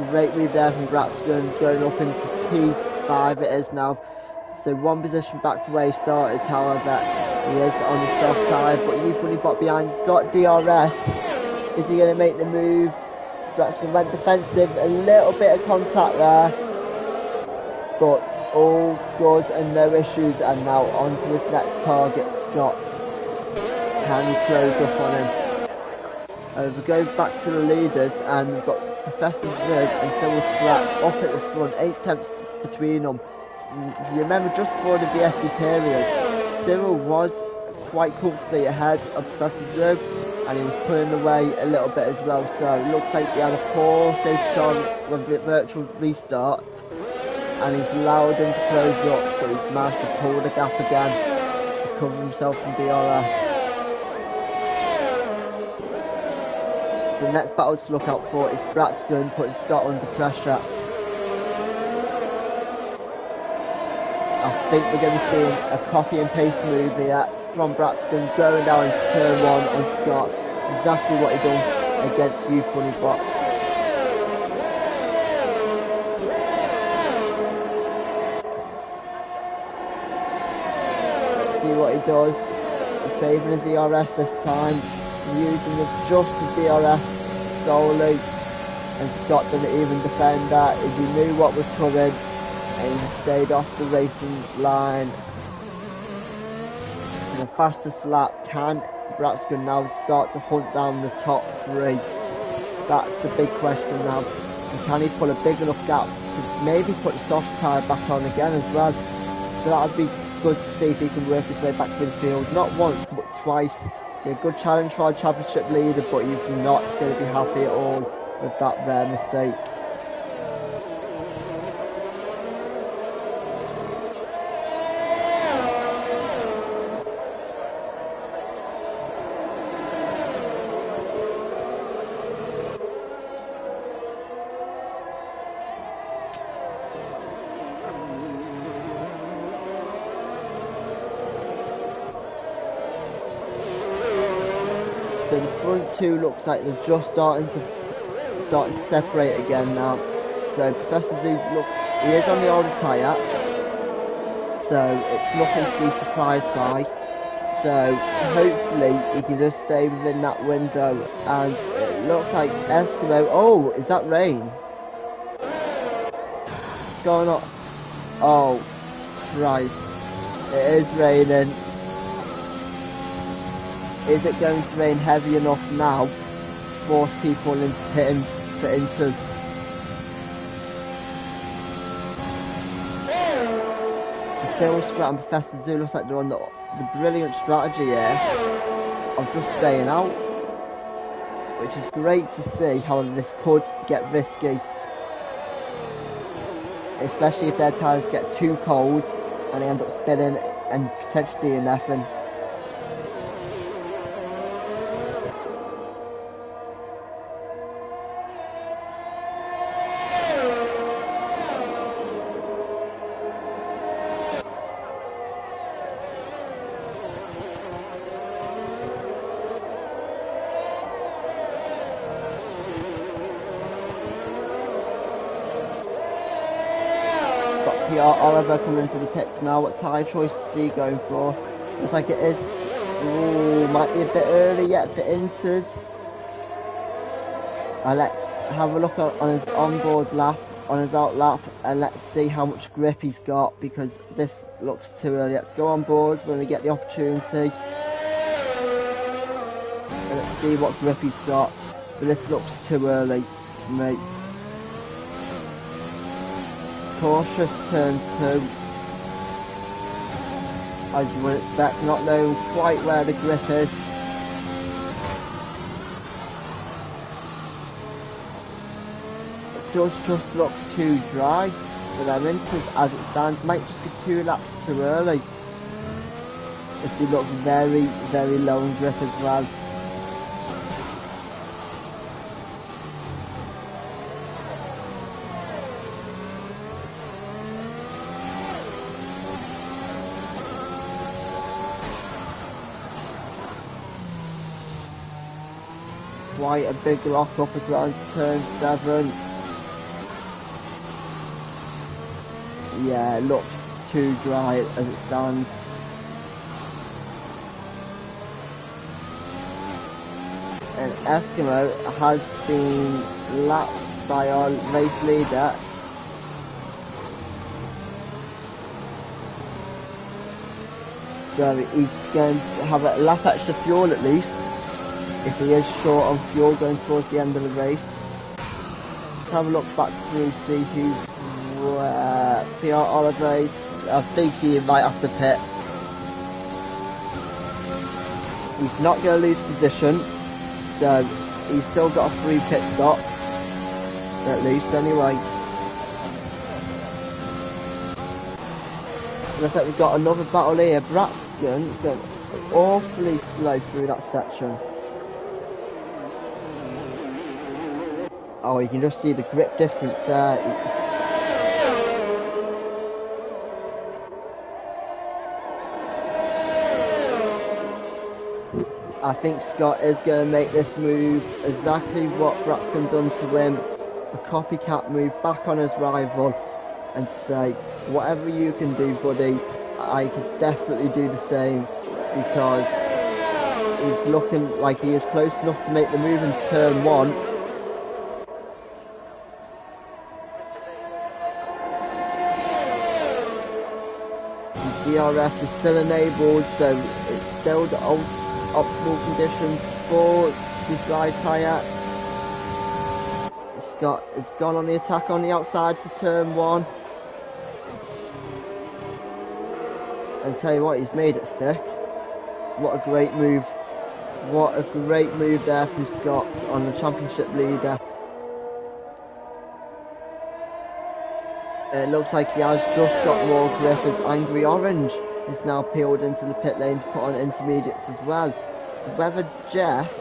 Great move there from Braxton, going up into P5 it is now. So one position back to where he started, however, he is on the soft side, but Funny Bot behind, he's got DRS. Is he going to make the move? Braxton went defensive, a little bit of contact there, but all good and no issues, and now on to his next target, Scott. Can he close up on him? We go back to the leaders, and we've got Professor Zug and Cyril Scratch up at the front, 8 tenths between them. If you remember, just before the BSC period, Cyril was quite comfortably ahead of Professor Zug, and he was pulling away a little bit as well. So it looks like he had a poor safety car with the virtual restart, and he's allowed him to close up, but he's managed to pull the gap again to cover himself from DRS. So the next battle to look out for is Braxton putting Scott under pressure. I think we're going to be seeing a copy and paste move here from Braxton going down into turn 1 on Scott. Exactly what he done against Funny Bot. Let's see what he does. He's saving his DRS this time, using just the DRS solely, and Scott didn't even defend that. He knew what was coming. and he stayed off the racing line. In the fastest lap, can Braxton now start to hunt down the top three? That's the big question now. And can he pull a big enough gap to maybe put the soft tyre back on again as well? So that would be good to see if he can work his way back to midfield. Not once, but twice. Be a good challenge for our championship leader, but he's not going to be happy at all with that rare mistake. So the front two looks like they're just starting to separate again now. So Professor Zoo, look, he is on the older tyre, so it's nothing to be surprised by. So hopefully he can just stay within that window. And it looks like Eskimo. Oh, is that rain? What's going on? Oh, Christ! It is raining. Is it going to rain heavy enough now to force people into pitting for inters? So Phil Scrat and Professor Zoo looks like they're on the brilliant strategy here of just staying out, which is great to see. However, this could get risky, especially if their tyres get too cold and they end up spinning and potentially DNFing. PR Oliver coming into the pits now. What tyre choice is he going for? Looks like it is. Ooh, might be a bit early yet for inters. Let's have a look on his onboard lap, on his out lap, and let's see how much grip he's got, because this looks too early. Let's go on board when we get the opportunity. And let's see what grip he's got. But this looks too early for me. Cautious turn 2, as you would expect, not knowing quite where the grip is. It does just look too dry for them inters as it stands. Might just be 2 laps too early if they look very, very low in grip as well. Quite a big lock up as well as turn 7. Yeah, it looks too dry as it stands. And Eskimo has been lapped by our race leader. So he's going to have a lap extra fuel at least, if he is short on fuel going towards the end of the race. Let's have a look back through, see who's PR Oliver. I think he might have to pit. He's not going to lose position, so he's still got a free pit stop, at least anyway. Looks like we've got another battle here. Braxton going awfully slow through that section. Oh, you can just see the grip difference there. I think Scott is going to make this move, exactly what Braxton done to him. A copycat move back on his rival and say, whatever you can do, buddy, I could definitely do the same, because he's looking like he is close enough to make the move in turn 1. DRS is still enabled, so it's still the optimal conditions for the dry tyre. It's gone on the attack on the outside for turn 1. And tell you what, he's made it stick. What a great move. What a great move there from Scott on the championship leader. It looks like he has just got more grip as Angry Orange is now peeled into the pit lane to put on intermediates as well. So whether Jeff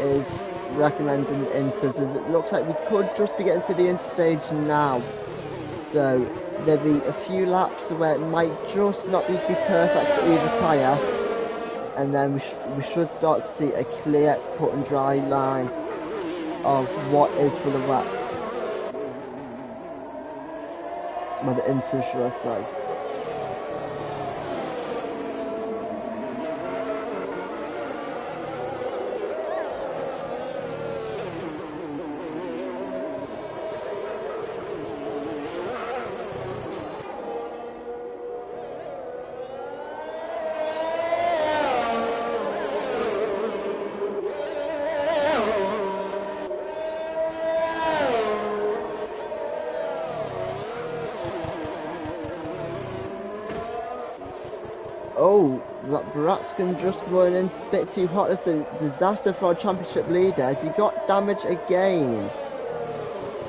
is recommending inters, as it looks like we could just be getting to the interstage now. So there'll be a few laps where it might just not be perfect for either tyre. And then we should start to see a clear cut and dry line of what is for the wets. Well, the inter, should I say. Oh, that Bratskin just went in a bit too hot. It's a disaster for our championship leader as he got damage again.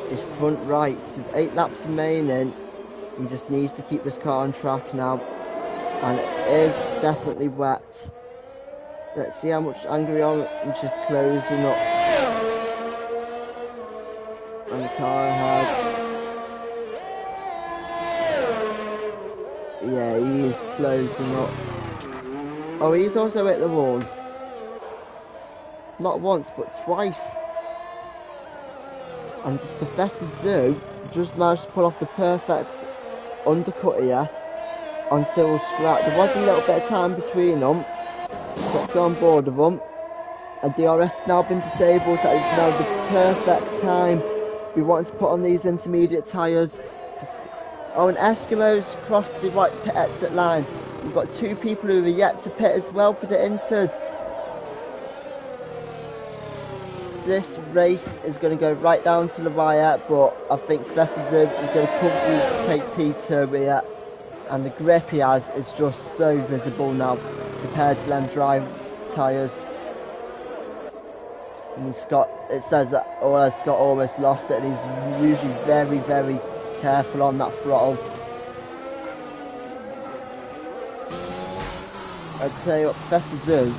His front right, with 8 laps remaining, he just needs to keep his car on track now. And it is definitely wet. Let's see how much Angry Orange is closing up. And the car ahead. Yeah, he is closing up. Oh, he's also hit the wall. Not once, but twice. And Professor Zoo just managed to pull off the perfect undercut here on Cyril Scrat. There was a little bit of time between them. Let's go on board of them. And DRS has now been disabled, so it's now the perfect time to be wanting to put on these intermediate tyres. Oh, and Eskimos crossed the white pit exit line. We've got 2 people who are yet to pit as well for the inters. This race is going to go right down to the wire, but I think Professor Zub is going to comfortably take P2 here. And the grip he has is just so visible now compared to them dry tyres. And Scott, it says that Scott almost lost it, and he's usually very, very careful on that throttle. I'd say Professor Zoo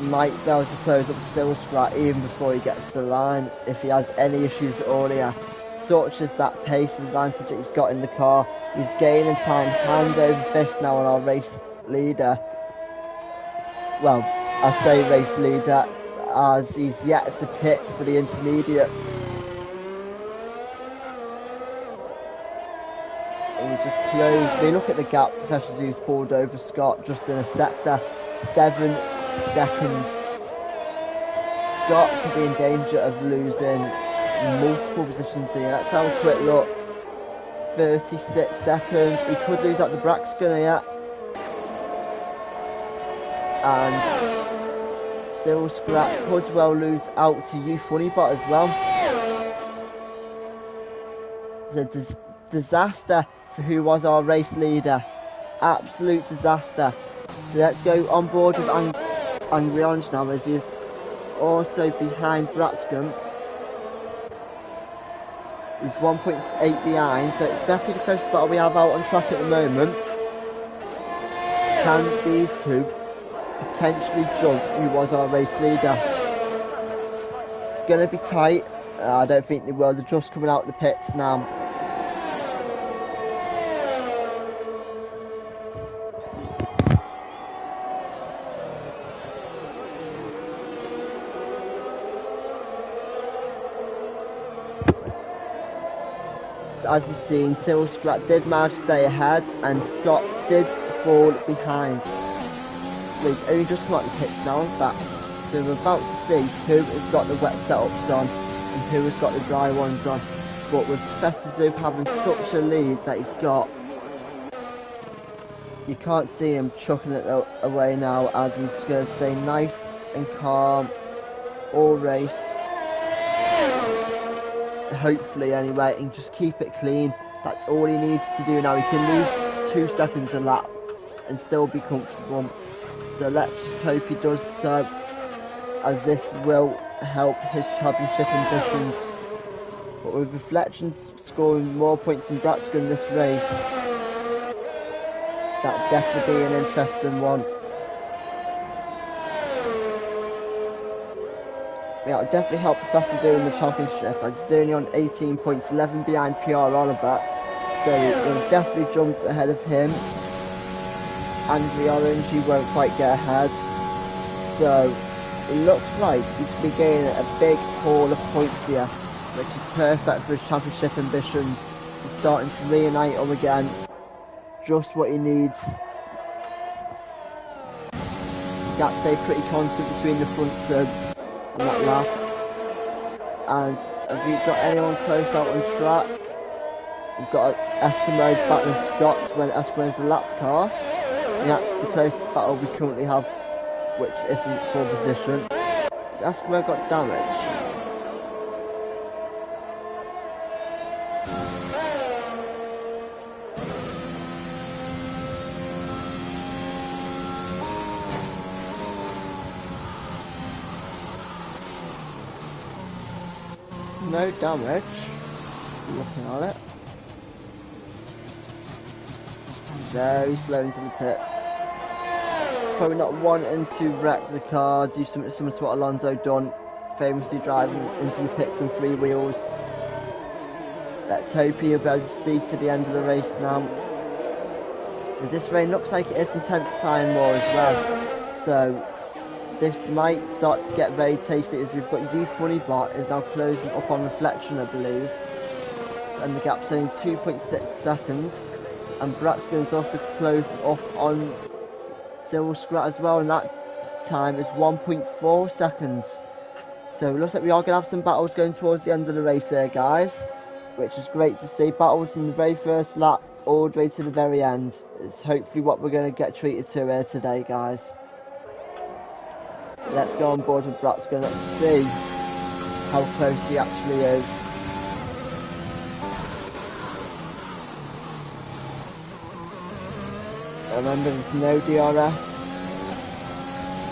might be able to close up the Cyril Scrat even before he gets to the line if he has any issues at all here, such as that pace advantage that he's got in the car. He's gaining time hand over fist now on our race leader. Well, I say race leader as he's yet to pit for the intermediates. And we just closed. We look at the gap Professor Zoo's pulled over Scott just in a sector. 7 seconds. Scott could be in danger of losing multiple positions here. Let's have a quick look. 36 seconds. He could lose out the Braxton here. And Cyril Scrat could well lose out to you Funnybot as well. It's a disaster for who was our race leader. Absolute disaster. So let's go on board with Angry Orange now, as he is also behind Bratscombe. He's 1.8 behind, so it's definitely the closest battle we have out on track at the moment. Can these two potentially judge who was our race leader? It's going to be tight. I don't think they will. They're just coming out of the pits now. As we've seen, Cyril Scrat did manage to stay ahead and Scott did fall behind. So he's only just come out of the pits now, in fact. So we're about to see who has got the wet setups on and who has got the dry ones on. But with Professor Zoop having such a lead that he's got, you can't see him chucking it away now, as he's going to stay nice and calm all race. Hopefully anyway, and just keep it clean. That's all he needs to do now. He can lose 2 seconds a lap and still be comfortable. So let's just hope he does so, as this will help his championship ambitions. But with Reflections scoring more points than Bratsko in this race, that'd definitely be an interesting one. Yeah, it'll definitely help the Fastest in the championship, as he's only on 18 points, 11 behind PR Oliver. So we'll definitely jump ahead of him. Andrew Orange, he won't quite get ahead. So it looks like he's going to be gaining a big haul of points here, which is perfect for his championship ambitions. He's starting to reunite them again. Just what he needs. The gap stay pretty constant between the front two on that lap. And have we got anyone close out on track? We've got Eskimo battling Scott when Eskimo's the lapped car. That's the closest battle we currently have, which isn't for position. Has Eskimo got damage? No damage. Looking at it. Very slow into the pits. Probably not wanting to wreck the car, do something similar to what Alonso done, famously driving into the pits on 3 wheels. Let's hope he'll be able to see to the end of the race now. As this rain looks like it is intensifying more as well. So this might start to get very tasty, as we've got Funny-Bot is now closing up on Reflection, I believe. And the gap's only 2.6 seconds. And Bratsko is also closing up on Cyril Scrat as well, and that time is 1.4 seconds. So it looks like we are going to have some battles going towards the end of the race here, guys, which is great to see. Battles from the very first lap all the way to the very end is hopefully what we're going to get treated to here today, guys. Let's go on board with Bratsko. Let's see how close he actually is. Remember, there's no DRS.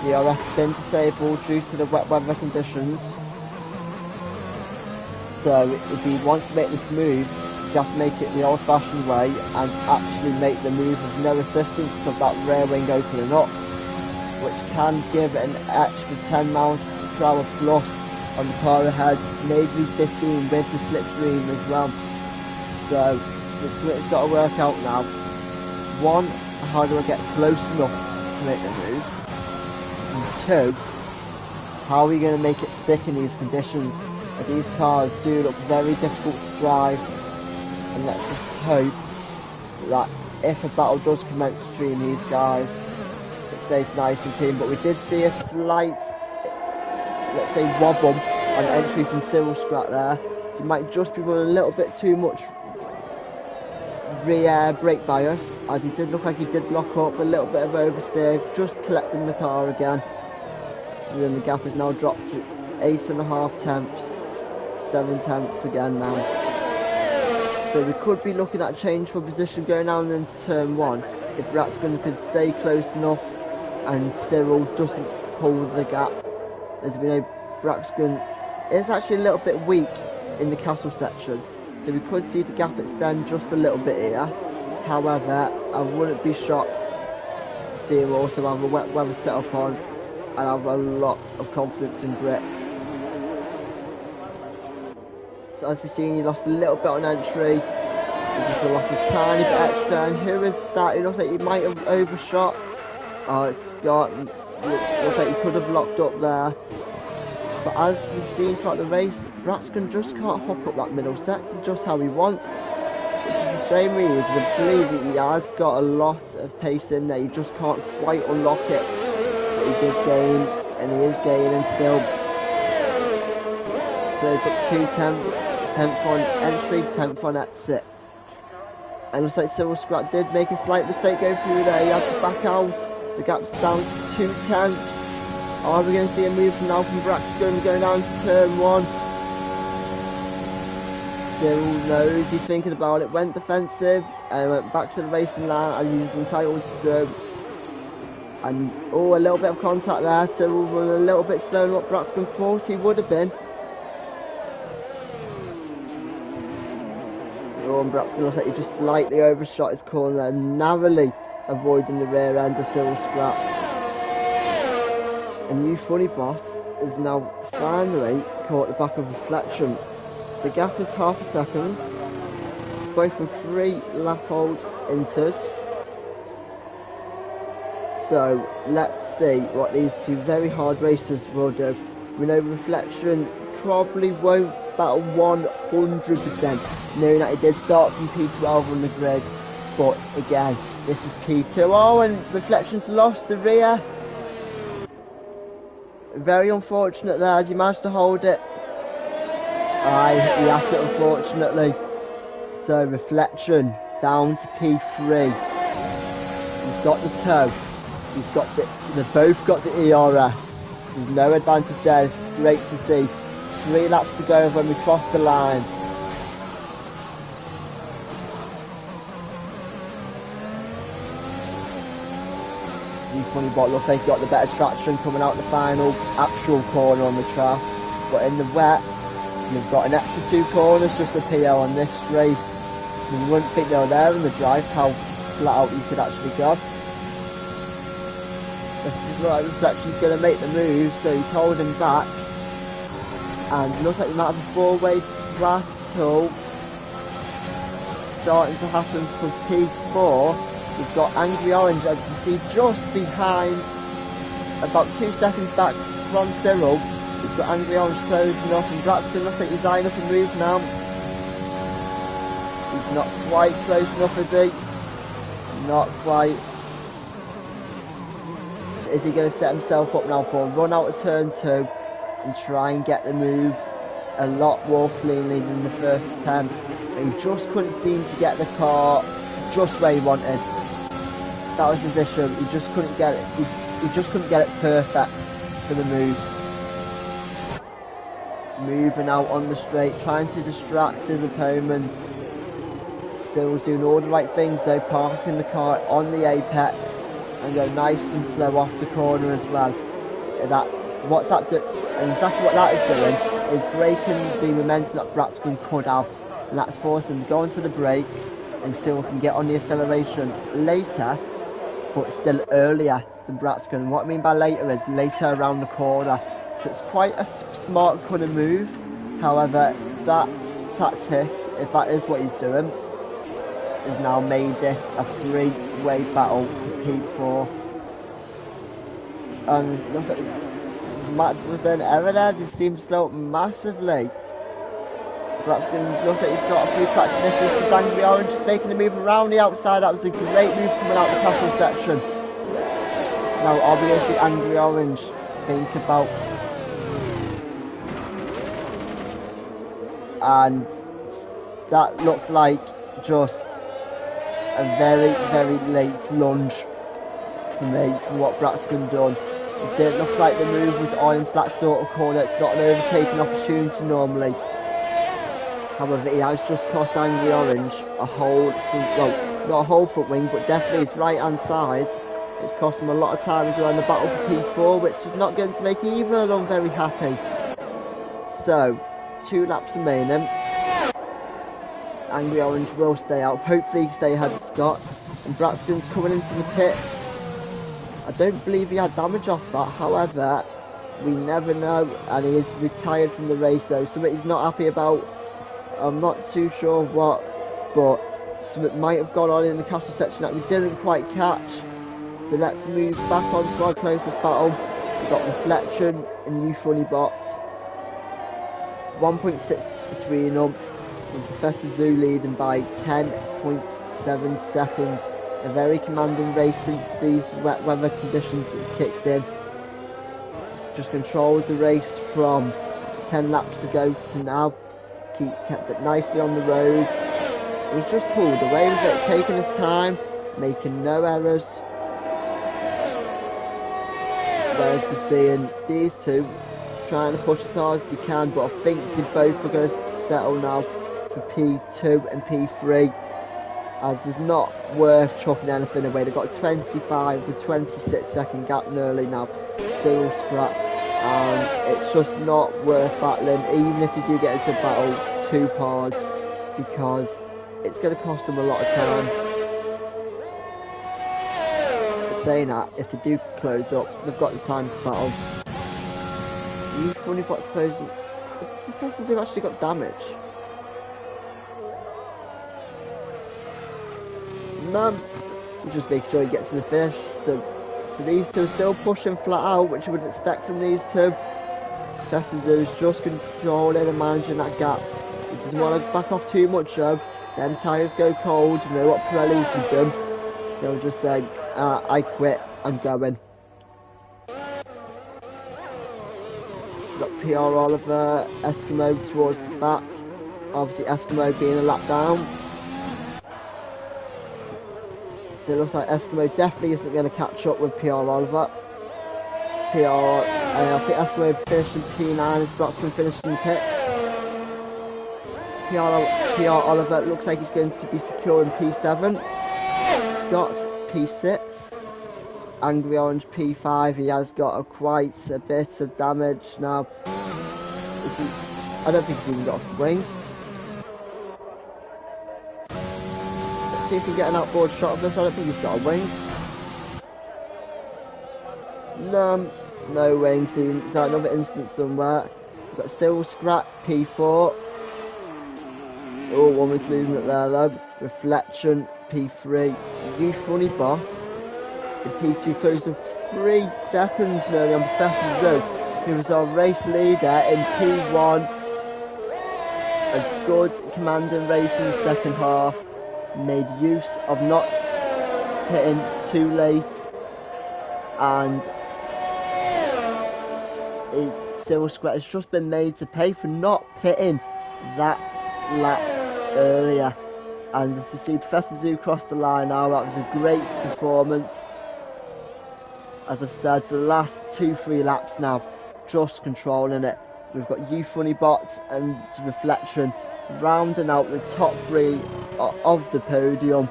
DRS has been disabled due to the wet weather conditions. So if he wants to make this move, you have to make it the old-fashioned way and actually make the move with no assistance of that rear wing opening up, which can give an extra 10 miles per hour plus on the car ahead, maybe 15 with the slipstream as well. So it's got to work out now. One, how do I get close enough to make the move? And 2, how are we going to make it stick in these conditions? These cars do look very difficult to drive, and let's just hope that if a battle does commence between these guys, it stays nice and clean. But we did see a slight, let's say, wobble on entry from Cyril Scrat there, so he might just be running a little bit too much rear brake bias, as he did look like he did lock up, a little bit of oversteer, just collecting the car again. And then the gap is now dropped to 8.5 tenths, 7 tenths again now. So we could be looking at a change for position going down into turn 1 if Bratsko can stay close enough and Cyril doesn't pull the gap. As we know, Bratsko is actually a little bit weak in the castle section, so we could see the gap extend just a little bit here. However, I wouldn't be shocked to see him also have a wet weather setup on and have a lot of confidence and grit. So as we see, he lost a little bit on entry. He just lost a tiny bit extra. And who is that? It looks like he might have overshot. Oh, it's Scott. Looks like he could have locked up there. But as we've seen throughout the race, Bratsko just can't hop up that middle sector just how he wants. Which is a shame really, because I believe he has got a lot of pace in there. He just can't quite unlock it. But he did gain, and he is gaining still. Goes up 2 tenths, 10th on entry, 10th on exit. And looks like Cyril Scrat did make a slight mistake going through there. He had to back out. The gap's down to 2 tenths. Are we going to see a move now from Braxton going down to turn 1? Cyril knows, he's thinking about it, went defensive and went back to the racing line as he's entitled to do. And a little bit of contact there. Cyril running a little bit slower than what Braxton thought he would have been. And Braxton looks like he just slightly overshot his corner, narrowly avoiding the rear end of Cyril Scrat. And You Funny Bot is now finally caught the back of Reflection. The gap is half a second, both from 3 lap-old inters. So let's see what these two very hard racers will do. We know Reflection probably won't battle 100%, knowing that he did start from P12 on the grid. But again, this is P2. Oh, and Reflection's lost the rear. Very unfortunate there as he managed to hold it. Aye, he lost it unfortunately. So Reflection down to P3. He's got the toe. He's got they've both got the ERS. There's no advantage there. It's great to see. 3 laps to go when we cross the line. You Funny Bot looks like he's got the better traction coming out the final actual corner on the track. But in the wet, you've got an extra 2 corners just to PO on this straight. You wouldn't think they were there in the drive, how flat out you could actually go. This is like Reflection's going to make the move, so he's holding back. And it looks like we might have a 4-way battle starting to happen for P4. We've got Angry Orange, as you can see, just behind, about 2 seconds back from Cyril. We've got Angry Orange closing up, and Braxton looks like he's eyeing up a move now. He's not quite close enough, is he? Not quite. Is he going to set himself up now for a run out of turn 2 and try and get the move a lot more cleanly than the first attempt? And he just couldn't seem to get the car just where he wanted. That was his issue. He just couldn't get it. He just couldn't get it perfect for the move. Moving out on the straight, trying to distract his opponent. Cyril's doing all the right things though, parking the car on the apex and go nice and slow off the corner as well. And exactly what that is doing is breaking the momentum that Braxton could have, and that's forcing him to go onto the brakes, and Cyril can get on the acceleration later, but still earlier than Braxton. What I mean by later is later around the corner. So it's quite a smart kind of move. However, that tactic, if that is what he's doing, has now made this a 3-way battle for P4. Looks like was there an error there? This seems to slow up massively. Braxton looks like he's got a few traction issues because Angry Orange is making a move around the outside. That was a great move coming out the castle section. So now obviously Angry Orange think about, and that looked like just a very, very late lunge for me for what Braxton done. It didn't look like the move was on into that sort of corner. It's not an overtaking opportunity normally. However, he has just cost Angry Orange a whole front, well, not a whole front wing, but definitely his right hand side. It's cost him a lot of time as well in the battle for P4, which is not going to make either of them very happy. So, 2 laps remaining. Angry Orange will stay out. Hopefully he can stay ahead of Scott. And Braxton's coming into the pits. I don't believe he had damage off that. However, we never know. And he is retired from the race though. So he's not happy about. I'm not too sure what. But something might have gone on in the castle section that we didn't quite catch. So let's move back on to our closest battle. We've got Reflection and You Funny Bot. 1.6 between them. And Professor Zoo leading by 10.7 seconds. A very commanding race since these wet weather conditions have kicked in. Just controlled the race from 10 laps ago to now. Kept it nicely on the road. He's just pulled away with it, taking his time, making no errors. Whereas we're seeing these two trying to push as hard as they can, but I think they both are going to settle now for P2 and P3, as it's not worth chucking anything away. They've got a 25 with 26 second gap nearly now, still scrap, and it's just not worth battling, even if you do get into a battle too hard, because it's going to cost them a lot of time. Saying that, if they do close up, they've got the time to battle. You funny bot supposing Professor Zoo actually got damage. No, he's just making sure he gets to the finish. So these two are still pushing flat out, which you would expect from these two. Professor Zoo's just controlling and managing that gap. He doesn't want to back off too much though. Them tyres go cold. You know what Pirelli's can do. They'll just say, I quit, I'm going. We've got PR Oliver, Eskimo towards the back. Obviously Eskimo being a lap down. So it looks like Eskimo definitely isn't going to catch up with PR Oliver. I think Eskimo finishing P9 as Broxman finished in the pits. PR Oliver looks like he's going to be securing P7. Scott P6. Angry Orange P5. He has got quite a bit of damage now. I don't think he's even got a swing. Let's see if we get an outboard shot of this. I don't think he's got a wing. No wing. See, it's like another instance somewhere. We've got Cyril Scrap P4. Oh, one was losing it there though. Reflection P3. You funny bot. In P2 closed up 3 seconds nearly on Professor Zoo, who was our race leader in P1. A good commanding race in the second half. Made use of not hitting too late, and Cyril Scrap has just been made to pay for not pitting that lap earlier. And as we see Professor Zoo cross the line now, that was a great performance. As I've said, for the last 2-3 laps now, just controlling it. We've got You Funny Bots and Reflection rounding out the top 3 of the podium.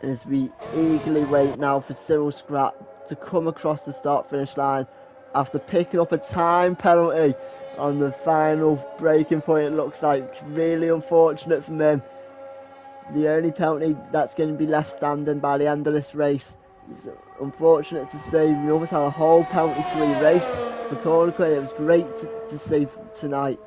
As we eagerly wait now for Cyril Scrap to come across the start-finish line after picking up a time penalty on the final braking point, it looks like. Really unfortunate for him. The only penalty that's going to be left standing by the end of this race. It's unfortunate to see. We almost had a whole penalty-free race for corner quit. It was great to see tonight.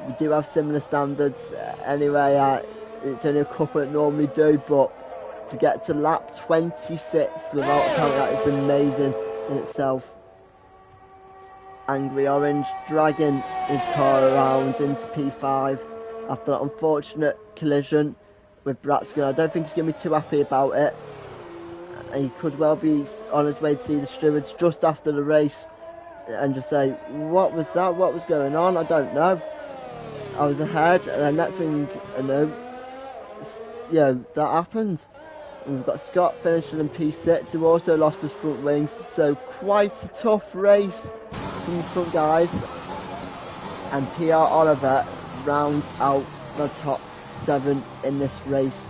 We do have similar standards anyway. It's only a couple that normally do, but to get to lap 26 without a penalty, that is amazing in itself. Angry Orange dragging his car around into P5 after that unfortunate collision with Bratskin. I don't think he's going to be too happy about it. He could well be on his way to see the stewards just after the race and just say, what was that? What was going on? I don't know. I was ahead, and then next thing I know, that happened. And we've got Scott finishing in P6, who also lost his front wings, so quite a tough race from the front guys. And PR Oliver rounds out the top 7 in this race.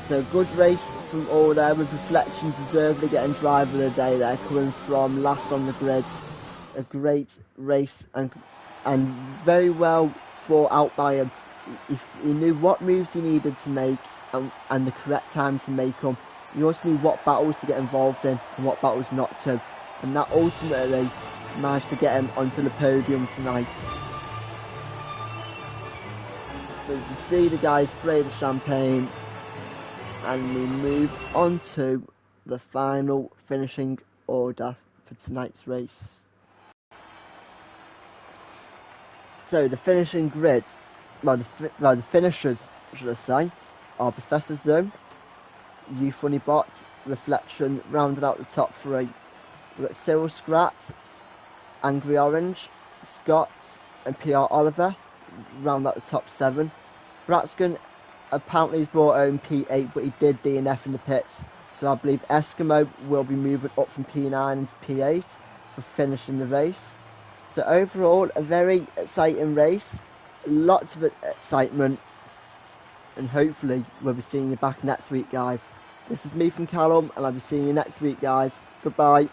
So good race from all there, with Reflection deservedly getting driver of the day there, coming from last on the grid. A great race and very well thought out by him. He knew what moves he needed to make and the correct time to make them. He also knew what battles to get involved in and what battles not to. And that ultimately managed to get him onto the podium tonight. So as we see the guys spray the champagne, and we move on to the final finishing order for tonight's race. So the finishing grid, the finishers, should I say, are Professor Zoo, You Funny Bot, Reflection, rounded out the top 3. We've got Cyril Scrat, Angry Orange, Scott and PR Oliver, round out the top 7. Bratskin apparently has brought home P8, but he did DNF in the pits. So I believe Eskimo will be moving up from P9 into P8 for finishing the race. So overall, a very exciting race. Lots of excitement. And hopefully we'll be seeing you back next week, guys. This is me from Callum, and I'll be seeing you next week, guys. Goodbye.